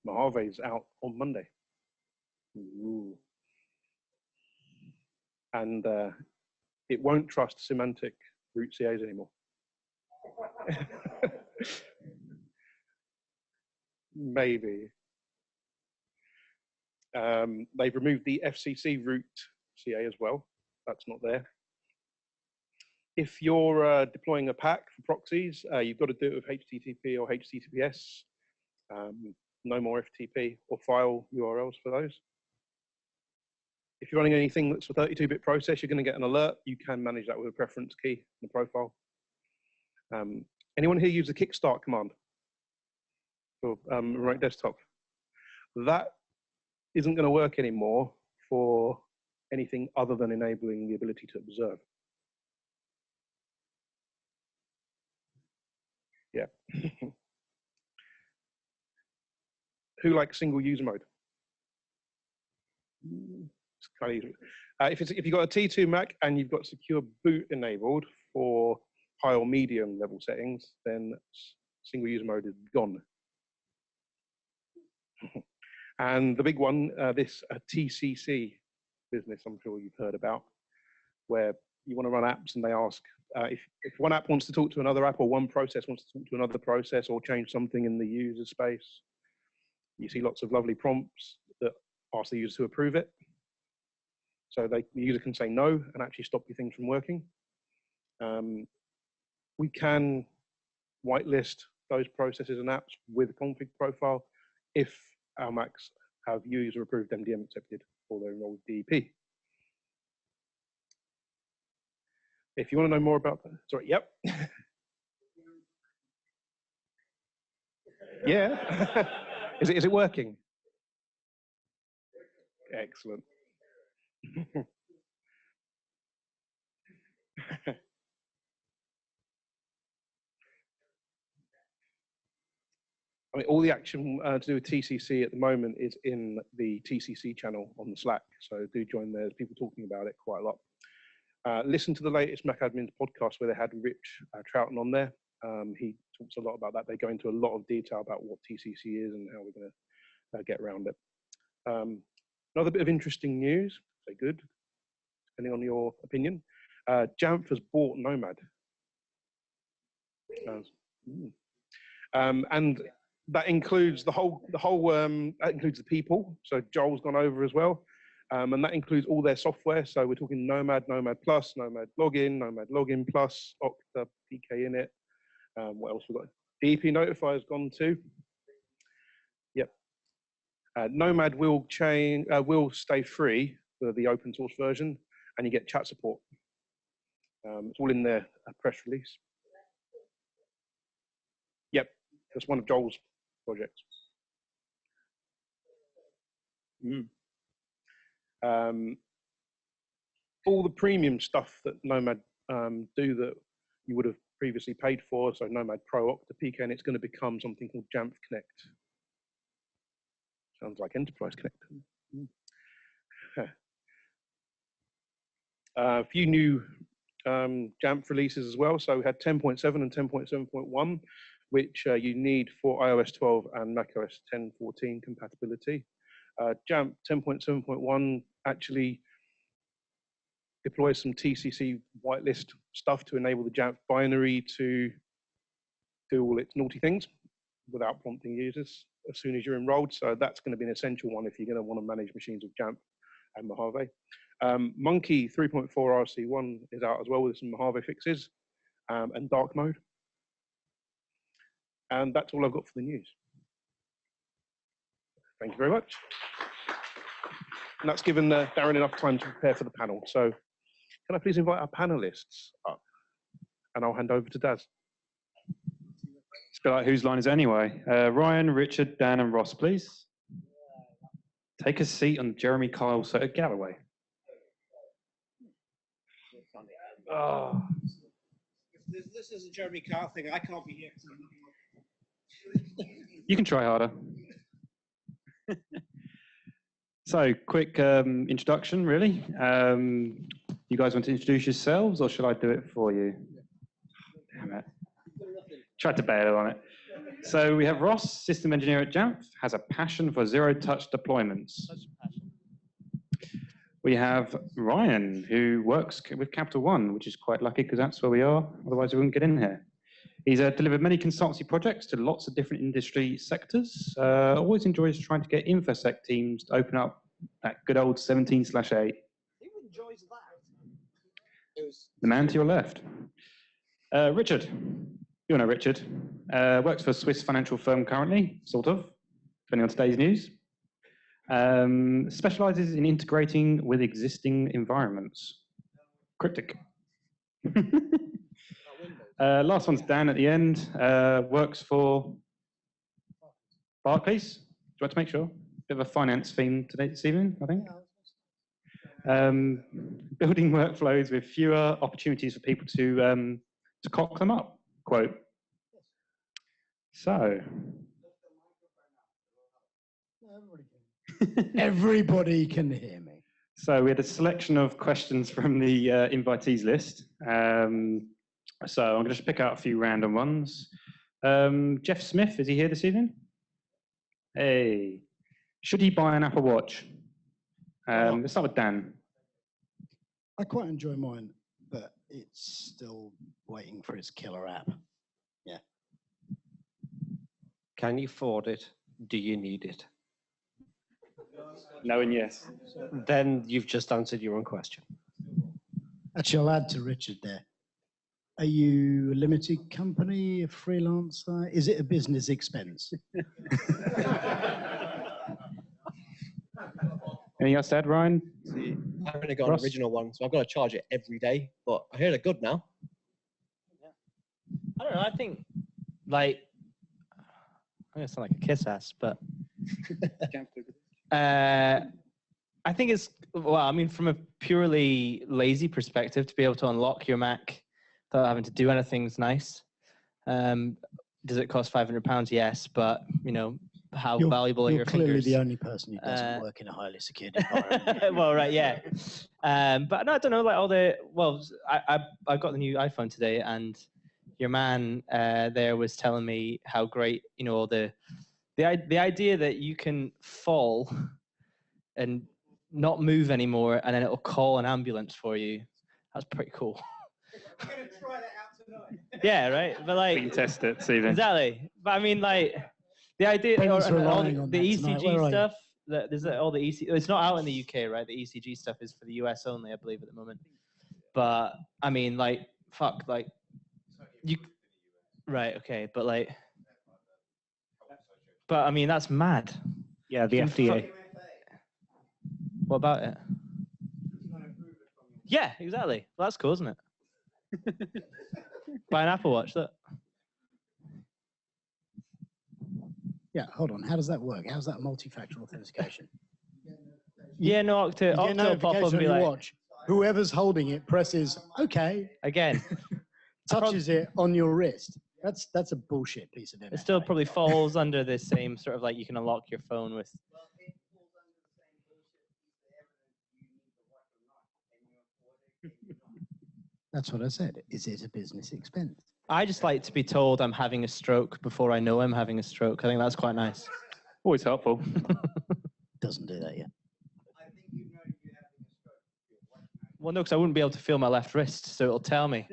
Mojave's out on Monday. Ooh. And it won't trust semantic root CAs anymore. Maybe. They've removed the FCC root CA as well. That's not there. If you're deploying a pack for proxies, you've got to do it with HTTP or HTTPS. No more FTP or file URLs for those. If you're running anything that's a 32-bit process, you're going to get an alert. You can manage that with a preference key in the profile. Anyone here use the kickstart command for remote desktop? That isn't going to work anymore for anything other than enabling the ability to observe. Yeah. Who likes single user mode? It's kind of easy. If you've got a T2 Mac and you've got secure boot enabled for high or medium level settings, then single user mode is gone. And the big one, this TCC business, I'm sure you've heard about, where you want to run apps and they ask if one app wants to talk to another app or one process wants to talk to another process or change something in the user space. You see lots of lovely prompts that ask the user to approve it. So the user can say no and actually stop your things from working. We can whitelist those processes and apps with a config profile if our Macs have user approved MDM accepted for their enrolled DEP. If you want to know more about that, sorry, yep. Yeah. Is it working? Excellent. I mean, all the action to do with TCC at the moment is in the TCC channel on the Slack. So do join there. There's people talking about it quite a lot. Listen to the latest Mac Admins podcast where they had Rich Troughton on there. He talks a lot about that. They go into a lot of detail about what TCC is and how we're going to get around it. Another bit of interesting news, say good, depending on your opinion. Jamf has bought Nomad. And that includes that includes the people. So Joel's gone over as well. And that includes all their software. So we're talking Nomad, Nomad Plus, Nomad Login, Nomad Login Plus, Okta, PK Init. What else we got? DP Notify has gone too. Yep. Nomad will stay free for the open source version, and you get chat support. It's all in their press release. Yep, that's one of Joel's projects. All the premium stuff that Nomad do that you would have previously paid for, so Nomad Pro, Okta, PK, and it's going to become something called Jamf Connect. Sounds like Enterprise Connect. A few new Jamf releases as well. So we had 10.7 and 10.7.1, which you need for iOS 12 and macOS 10.14 compatibility. Jamf 10.7.1 actually deploys some TCC whitelist stuff to enable the Jamf binary to do all its naughty things without prompting users as soon as you're enrolled. So that's going to be an essential one if you're going to want to manage machines with Jamf and Mojave. Monkey 3.4 RC1 is out as well with some Mojave fixes and dark mode. And that's all I've got for the news. Thank you very much. And that's given Darren enough time to prepare for the panel. So can I please invite our panelists up? And I'll hand over to Daz. It's a bit like whose line is it anyway? Ryan, Richard, Dan, and Ross, please. Take a seat on Jeremy Kyle Slater Galloway. Oh. If this is a Jeremy Kyle thing, I can't be here. You can try harder. So, quick introduction, really. You guys want to introduce yourselves, or should I do it for you? Damn it. Tried to bail on it. So we have Ross, system engineer at Jamf, has a passion for zero-touch deployments. We have Ryan, who works with Capital One, which is quite lucky because that's where we are. Otherwise, we wouldn't get in here. He's delivered many consultancy projects to lots of different industry sectors. Always enjoys trying to get InfoSec teams to open up that good old 17/8. Who enjoys that? The man to your left. Richard. You know Richard. Works for a Swiss financial firm currently, sort of, depending on today's news. Specializes in integrating with existing environments. Cryptic. Last one's Dan at the end. Works for Barclays. Do you want to make sure? Bit of a finance theme today, this evening, I think. Building workflows with fewer opportunities for people to cock them up. Quote. So. Everybody can hear me. So we had a selection of questions from the invitees list. So I'm going to just pick out a few random ones. Jeff Smith, is he here this evening? Hey. Should he buy an Apple Watch? Let's start with Dan. I quite enjoy mine, but it's still waiting for its killer app. Yeah. Can you afford it? Do you need it? No and yes. Then you've just answered your own question. Actually, I'll add to Richard there. Are you a limited company, a freelancer? Is it a business expense? Anything else to add, Ryan? I've only got an original one, so I've got to charge it every day. But I hear they're good now. I don't know. I think, like, I'm gonna sound like a kiss ass, but I think it's, well, I mean, from a purely lazy perspective, to be able to unlock your Mac without having to do anything is nice. Does it cost £500? Yes, but you know, how valuable are your clearly fingers? the only person who doesn't work in a highly secured environment. Well, right, yeah. But no, I don't know, like all the, well, I've got the new iPhone today, and your man there was telling me how great, you know, the idea that you can fall and not move anymore, and then it'll call an ambulance for you. That's pretty cool. I'm going to try that out tonight. Yeah, right. But like, We can test it, Stephen. exactly. But I mean, like, the idea, Ben's and all relying the on that tonight. ECG Where are you? stuff. There's all the ECG. It's not out in the UK, right? The ECG stuff is for the US only, I believe, at the moment. But I mean, like, fuck, like, you. Right. Okay. But like, but I mean, that's mad. Yeah, the FDA. What about it? Yeah, exactly. Well, that's cool, isn't it? Buy an Apple Watch. Look. Yeah, hold on. How does that work? How's that multi-factor authentication? Yeah, no, You get Octo will pop up notification and on be your like, watch. Whoever's holding it presses OK, again, touches it on your wrist. That's a bullshit piece of it information. still probably falls under the same sort of like you can unlock your phone with. That's what I said. Is it a business expense? I just like to be told I'm having a stroke before I know I'm having a stroke. I think that's quite nice. Always helpful. Doesn't do that yet. Well, no, because I wouldn't be able to feel my left wrist, so it'll tell me.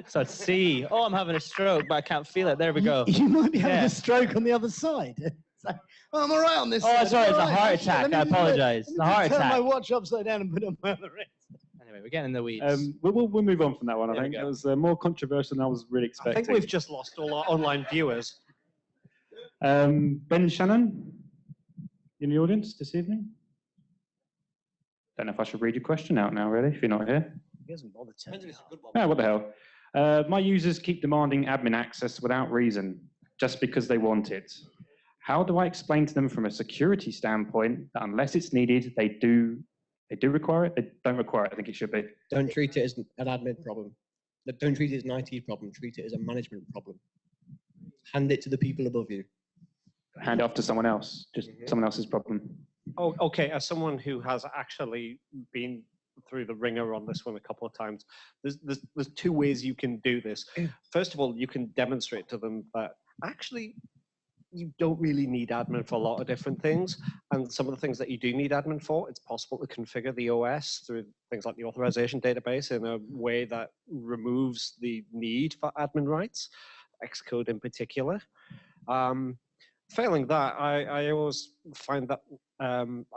So I'd see, oh, I'm having a stroke, but I can't feel it. There we go. You might be having Yeah. a stroke on the other side. It's like, oh, I'm all right on this Oh, side. sorry, I'm it's a all right. heart Actually, attack. let me I just- apologise. let me It's a heart just turn my attack. watch upside down and put it on my other wrist. Anyway, we're getting in the weeds. We'll move on from that one. I There we think go. it was more controversial than I was really I expecting. think we've just lost all our online viewers. Ben Shannon, in the audience this evening. Don't know if I should read your question out now, really, if you're not here. He hasn't bothered telling me. Oh, what the hell? My users keep demanding admin access without reason, just because they want it. How do I explain to them from a security standpoint that unless it's needed, they do require it? They don't require it, I think it should be. Don't treat it as an admin problem. Don't treat it as an IT problem. Treat it as a management problem. Hand it to the people above you. Hand it off to someone else, just someone else's problem. Oh, okay. As someone who has actually been through the ringer on this one a couple of times, there's two ways you can do this. First of all, you can demonstrate to them that actually you don't really need admin for a lot of different things. And some of the things that you do need admin for, it's possible to configure the OS through things like the authorization database in a way that removes the need for admin rights, Xcode in particular. Failing that, I always find that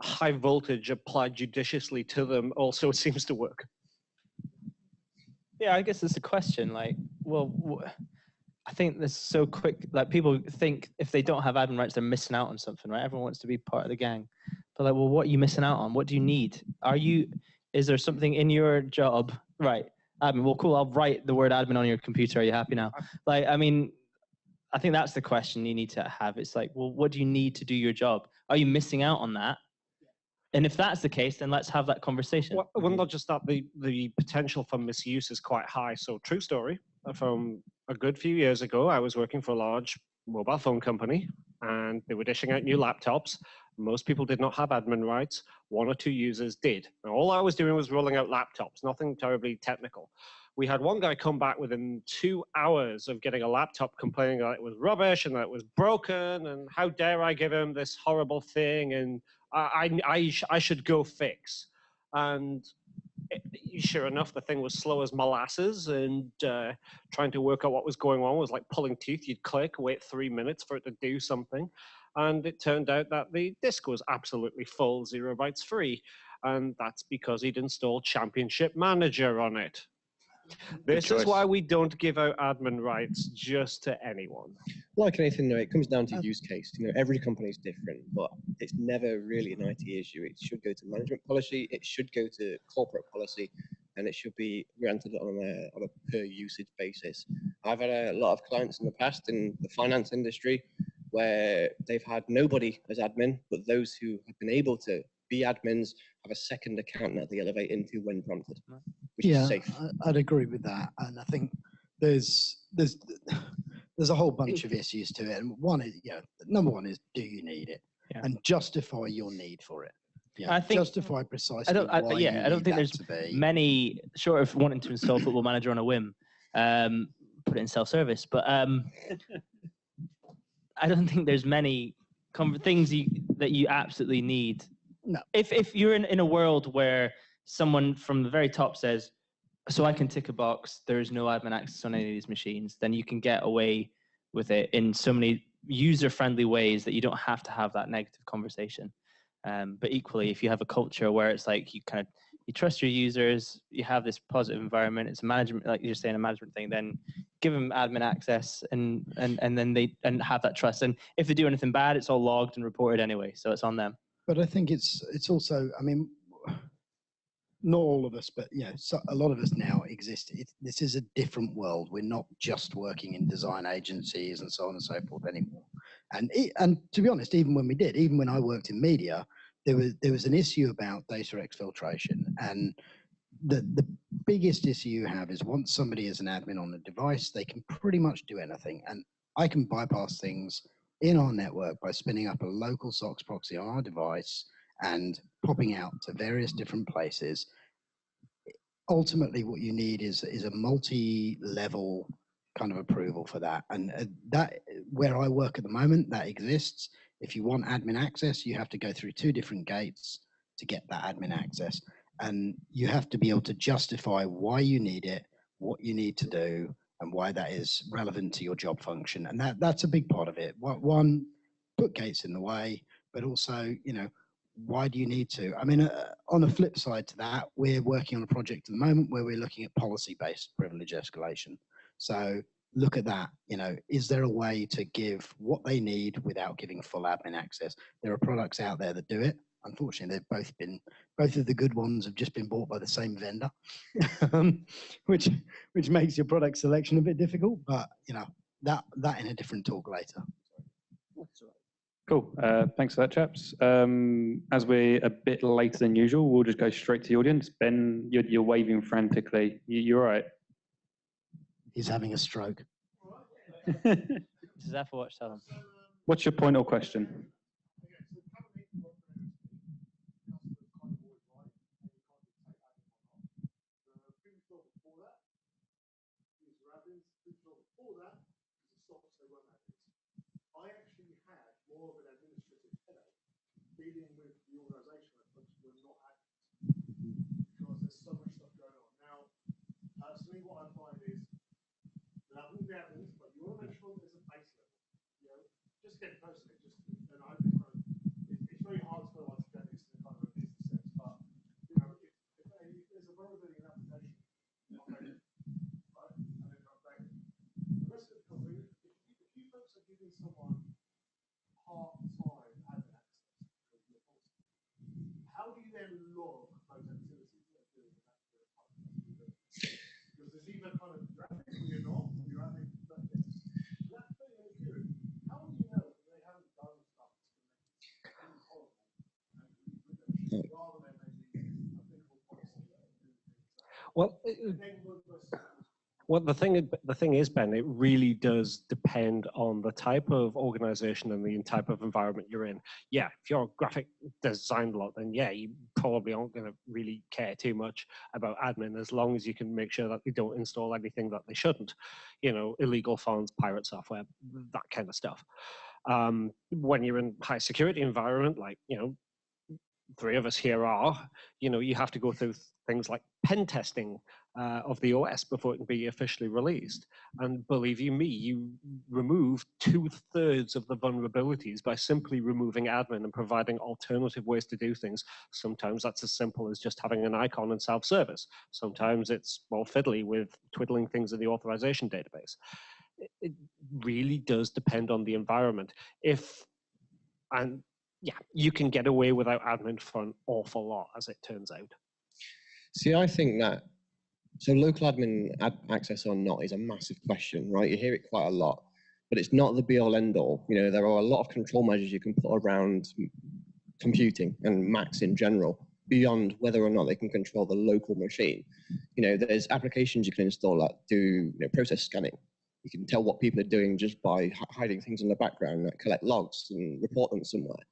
high voltage applied judiciously to them also seems to work. Yeah, I guess it's a question. Like, well, I think this is so quick. Like, people think if they don't have admin rights, they're missing out on something, right? Everyone wants to be part of the gang. But like, well, what are you missing out on? What do you need? Is there something in your job? Right. Admin. Well, cool. I'll write the word admin on your computer. Are you happy now? Like, I mean, I think that's the question you need to have. It's like, well, what do you need to do your job? Are you missing out on that? And if that's the case, then let's have that conversation. Well, not just that, the potential for misuse is quite high. So true story, from a good few years ago, I was working for a large mobile phone company and they were dishing out new laptops. Most people did not have admin rights. One or two users did. And all I was doing was rolling out laptops, nothing terribly technical. We had one guy come back within 2 hours of getting a laptop complaining that it was rubbish and that it was broken and how dare I give him this horrible thing and I should go fix. And sure enough, the thing was slow as molasses and trying to work out what was going on was like pulling teeth. You'd click, wait 3 minutes for it to do something. And it turned out that the disk was absolutely full, 0 bytes free. And that's because he'd installed Championship Manager on it. This is why we don't give out admin rights just to anyone. Like anything, though, it comes down to use case. You know, every company is different, but it's never really an IT issue. It should go to management policy, it should go to corporate policy, and it should be granted on a per usage basis. I've had a lot of clients in the past in the finance industry where they've had nobody as admin, but those who have been able to be admins have a second account that they elevate into when prompted, which is safe. I'd agree with that, and I think there's a whole bunch of issues to it. And one is, number one is, do you need it, and justify your need for it. Yeah, I think justify precisely. I don't why you think need there's that to be. many short of wanting to install Football Manager on a whim. put it in self-service. But I don't think there's many things that you absolutely need. No. If you're in a world where someone from the very top says, so I can tick a box, there's no admin access on any of these machines, then you can get away with it in so many user-friendly ways that you don't have to have that negative conversation. But equally, if you have a culture where it's like you trust your users, you have this positive environment, it's a management, like you're saying, a management thing, then give them admin access and then they have that trust. And if they do anything bad, it's all logged and reported anyway, so it's on them. But I think it's also, I mean, not all of us, but a lot of us now exist. This is a different world. We're not just working in design agencies and so on and so forth anymore. And to be honest, even when I worked in media, there was an issue about data exfiltration. And the biggest issue you have is once somebody is an admin on a device, they can pretty much do anything. And I can bypass things in our network by spinning up a local SOX proxy on our device and popping out to various different places. Ultimately, what you need is a multi-level kind of approval for that. And that, where I work at the moment, that exists. If you want admin access, you have to go through 2 different gates to get that admin access. And you have to be able to justify why you need it, what you need to do, and why that is relevant to your job function. And that's a big part of it. One, put gates in the way, but also, why do you need to? I mean, on the flip side to that, we're working on a project at the moment where we're looking at policy-based privilege escalation. So look at that. Is there a way to give what they need without giving full admin access? There are products out there that do it. Unfortunately, both of the good ones have just been bought by the same vendor, which makes your product selection a bit difficult. But that in a different talk later. Cool. Thanks for that, chaps. As we're a bit later than usual, we'll just go straight to the audience. Ben, you're waving frantically. You're right. He's having a stroke. Does Apple Watch tell him? What's your point or question? I actually had more of an administrative headache dealing with the organisation that were not admins because there's so much stuff going on. Now, personally, what I find is that all the admins, but you want to make sure there's a base level. Just get personally, and I think it's very hard to put together this in kind of a business sense, but if there's a vulnerability in application, right, and then update it. The rest of the company, if you folks are giving someone part-time admin access because you're policy, how do you then log those activities that are doing that? Because there's either kind of graphic or you're not, or you're having that. That's very good. How do you know that they haven't done stuff that's going to make it horrible and rather than maybe applicable policy? Well, the thing is, Ben, it really does depend on the type of organization and the type of environment you're in. Yeah, if you're a graphic design lot, then yeah, you probably aren't going to really care too much about admin as long as you can make sure that they don't install anything that they shouldn't. Illegal fonts, pirate software, that kind of stuff. When you're in high security environment, like, 3 of us here are, you have to go through things like pen testing of the OS before it can be officially released. And believe you me, you remove 2/3 of the vulnerabilities by simply removing admin and providing alternative ways to do things. Sometimes that's as simple as just having an icon in self-service. Sometimes it's more fiddly with twiddling things in the authorization database. It really does depend on the environment. Yeah, you can get away without admin for an awful lot, as it turns out. See, I think that, so local admin access or not is a massive question, right? You hear it quite a lot, but it's not the be-all end-all. There are a lot of control measures you can put around computing and Macs in general, beyond whether or not they can control the local machine. There's applications you can install that do process scanning. You can tell what people are doing just by hiding things in the background that collect logs and report them somewhere.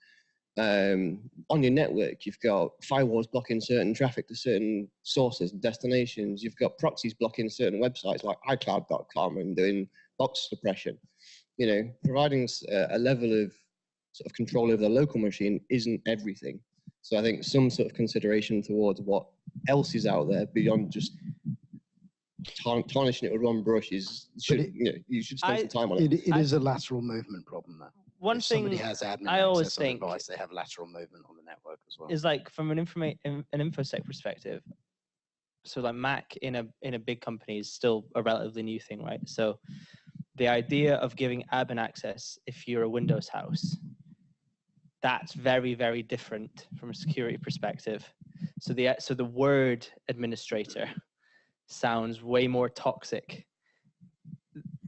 On your network, you've got firewalls blocking certain traffic to certain sources and destinations. You've got proxies blocking certain websites like iCloud.com and doing box suppression. You know, providing a level of sort of control over the local machine isn't everything. So I think some sort of consideration towards what else is out there beyond just tarnishing it with one brush you should spend some time on it. It is a lateral movement problem, though. One if thing somebody has admin I always access on the think device, they have lateral movement on the network as well. is like from an infosec perspective. So like Mac in a big company is still a relatively new thing, right? So the idea of giving admin access if you're a Windows house, that's very, very different from a security perspective. So the word administrator sounds way more toxic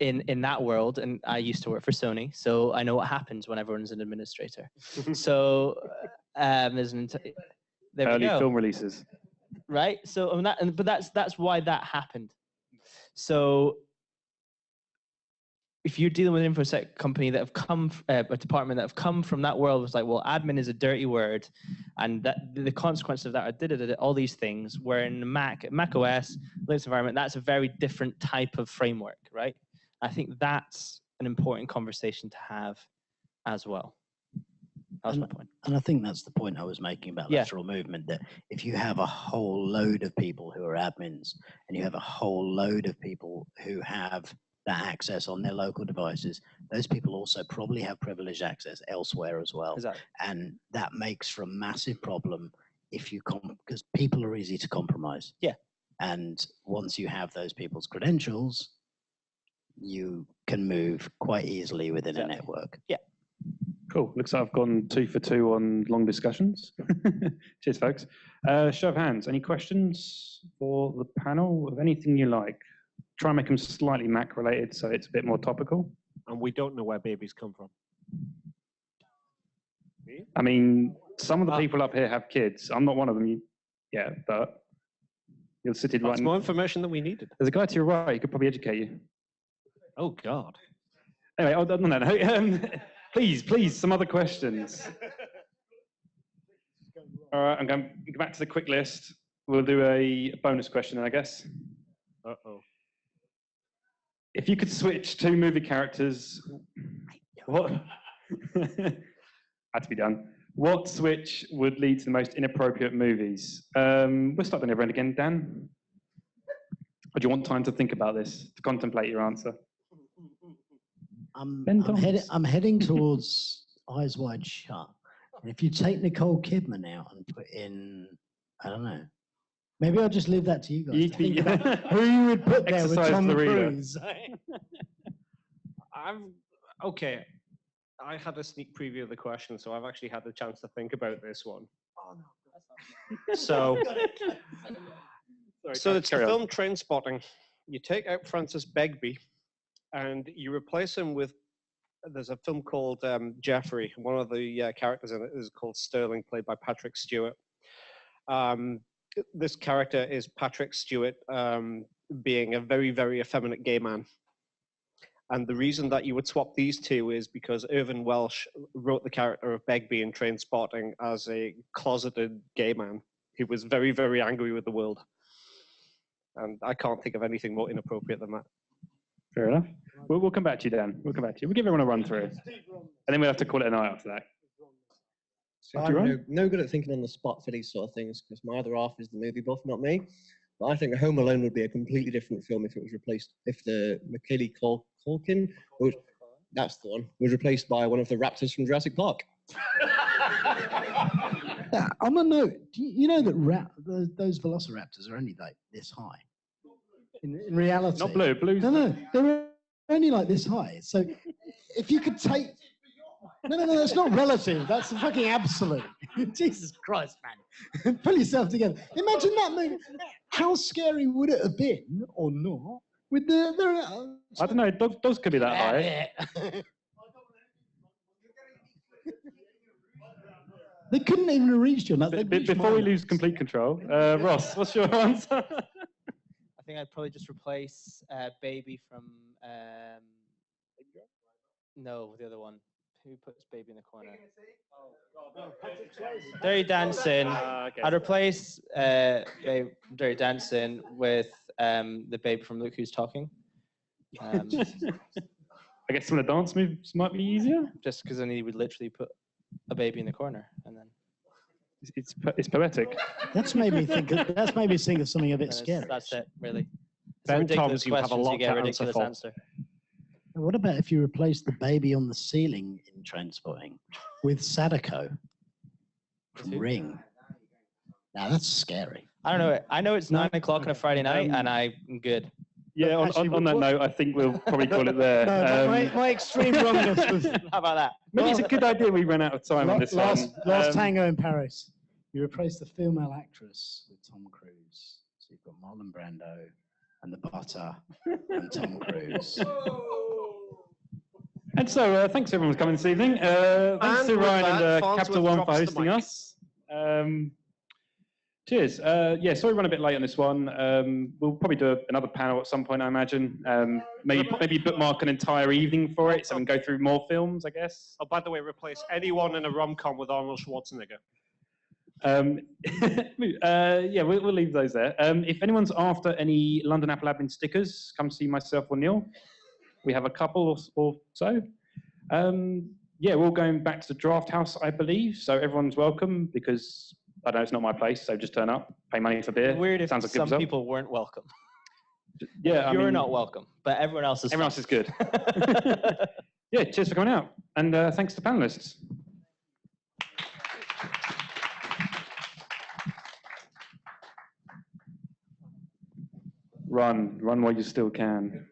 in that world, and I used to work for Sony, so I know what happens when everyone's an administrator. So there's there early we go. film releases, right? So but that's why that happened. So if you're dealing with an infosec company that have come, a department that have come from that world, was like, well, admin is a dirty word, and that the consequences of that are all these things. Where in Mac OS, Linux environment, that's a very different type of framework, right? I think that's an important conversation to have as well. That was my point. And I think that's the point I was making about lateral movement, that if you have a whole load of people who are admins and you have a whole load of people who have that access on their local devices, those people also probably have privileged access elsewhere as well. Exactly. And that makes for a massive problem if you because people are easy to compromise. Yeah. And once you have those people's credentials, you can move quite easily within a network. Yeah. Cool. Looks like I've gone 2 for 2 on long discussions. Cheers, folks. Show of hands. Any questions for the panel of anything you like? Try and make them slightly Mac related so it's a bit more topical. And we don't know where babies come from. I mean, some of the people up here have kids. I'm not one of them yet, but you're sitting right. That's more information than we needed. There's a guy to your right who could probably educate you. Oh, God. Anyway, no. Please, some other questions. All right, I'm going to go back to the quick list. We'll do a bonus question, I guess. Uh-oh. If you could switch 2 movie characters, what had to be done? What switch would lead to the most inappropriate movies? We'll start the other end again, Dan. Or do you want time to think about this, to contemplate your answer? I'm heading towards Eyes Wide Shut. And if you take Nicole Kidman out and put in, I don't know, maybe I'll just leave that to you guys to think about who you would put there with Tom Cruise. Okay. I had a sneak preview of the question, so I've actually had the chance to think about this one. Oh, no, that's So, Sorry, it's the film Trainspotting. You take out Francis Begbie, and you replace him with. There's a film called Jeffrey. One of the characters in it is called Sterling, played by Patrick Stewart. This character is Patrick Stewart being a very, very effeminate gay man. And the reason that you would swap these two is because Irvin Welsh wrote the character of Begbie in Trainspotting as a closeted gay man who was very, very angry with the world. And I can't think of anything more inappropriate than that. Fair enough. We'll come back to you, Dan. We'll come back to you. We'll give everyone a run through. And then we'll have to call it a night after that. I'm no good at thinking on the spot for these sort of things because my other half is the movie buff, not me. But I think Home Alone would be a completely different film if it was replaced, if the Macaulay Culkin, that's the one, was replaced by one of the raptors from Jurassic Park. On a note, do you know that those velociraptors are only like this high? In reality. Not blue, blue's... No, they're only like this high. So if you could take... No, that's not relative. That's a fucking absolute. Jesus Christ, man. Pull yourself together. Imagine that movie. How scary would it have been, or not, with the... I don't know, dogs could be that high. They couldn't even have reached you. Before we lose complete control, Ross, what's your answer? I think I'd probably just replace Baby from... no, the other one. Who puts baby in the corner? Dirty Dancing. Okay. I'd replace Dirty Dancing with the babe from Look Who's Talking. I guess some of the dance moves might be easier. Just because then he would literally put a baby in the corner and then. It's poetic. That's made me think. That's made me think of something a bit scary. That's it, really. Then, Thomas, you have a lot you get to a answer ridiculous for. answer. What about if you replace the baby on the ceiling in Transporting with Sadako from Ring? Now that's scary. I don't know. I know it's 9 o'clock on a Friday night, and I'm good. Yeah, on that note, I think we'll probably call it there. My extreme wrongness was. How about that? Maybe it's a good idea we ran out of time on this one. Last Tango in Paris. You replace the female actress with Tom Cruise. So you've got Marlon Brando and the Butter and Tom Cruise. And so, thanks everyone for coming this evening. Thanks to Ryan and Capital One for hosting us. Cheers. Yeah, sorry, run a bit late on this one. We'll probably do another panel at some point, I imagine. Maybe bookmark an entire evening for it, so we can go through more films, I guess. Oh, by the way, replace anyone in a rom-com with Arnold Schwarzenegger. Yeah, we'll leave those there. If anyone's after any London Apple Admin stickers, come see myself or Neil. We have a couple or so. Yeah, we're all going back to the Draft House, I believe. So everyone's welcome because I know it's not my place. So just turn up, pay money for beer. Weird if Sounds like a good some result. people weren't welcome. Yeah, You're not welcome, but everyone else is. Everyone else is good. Yeah, cheers for coming out, and thanks to panelists. Run while you still can.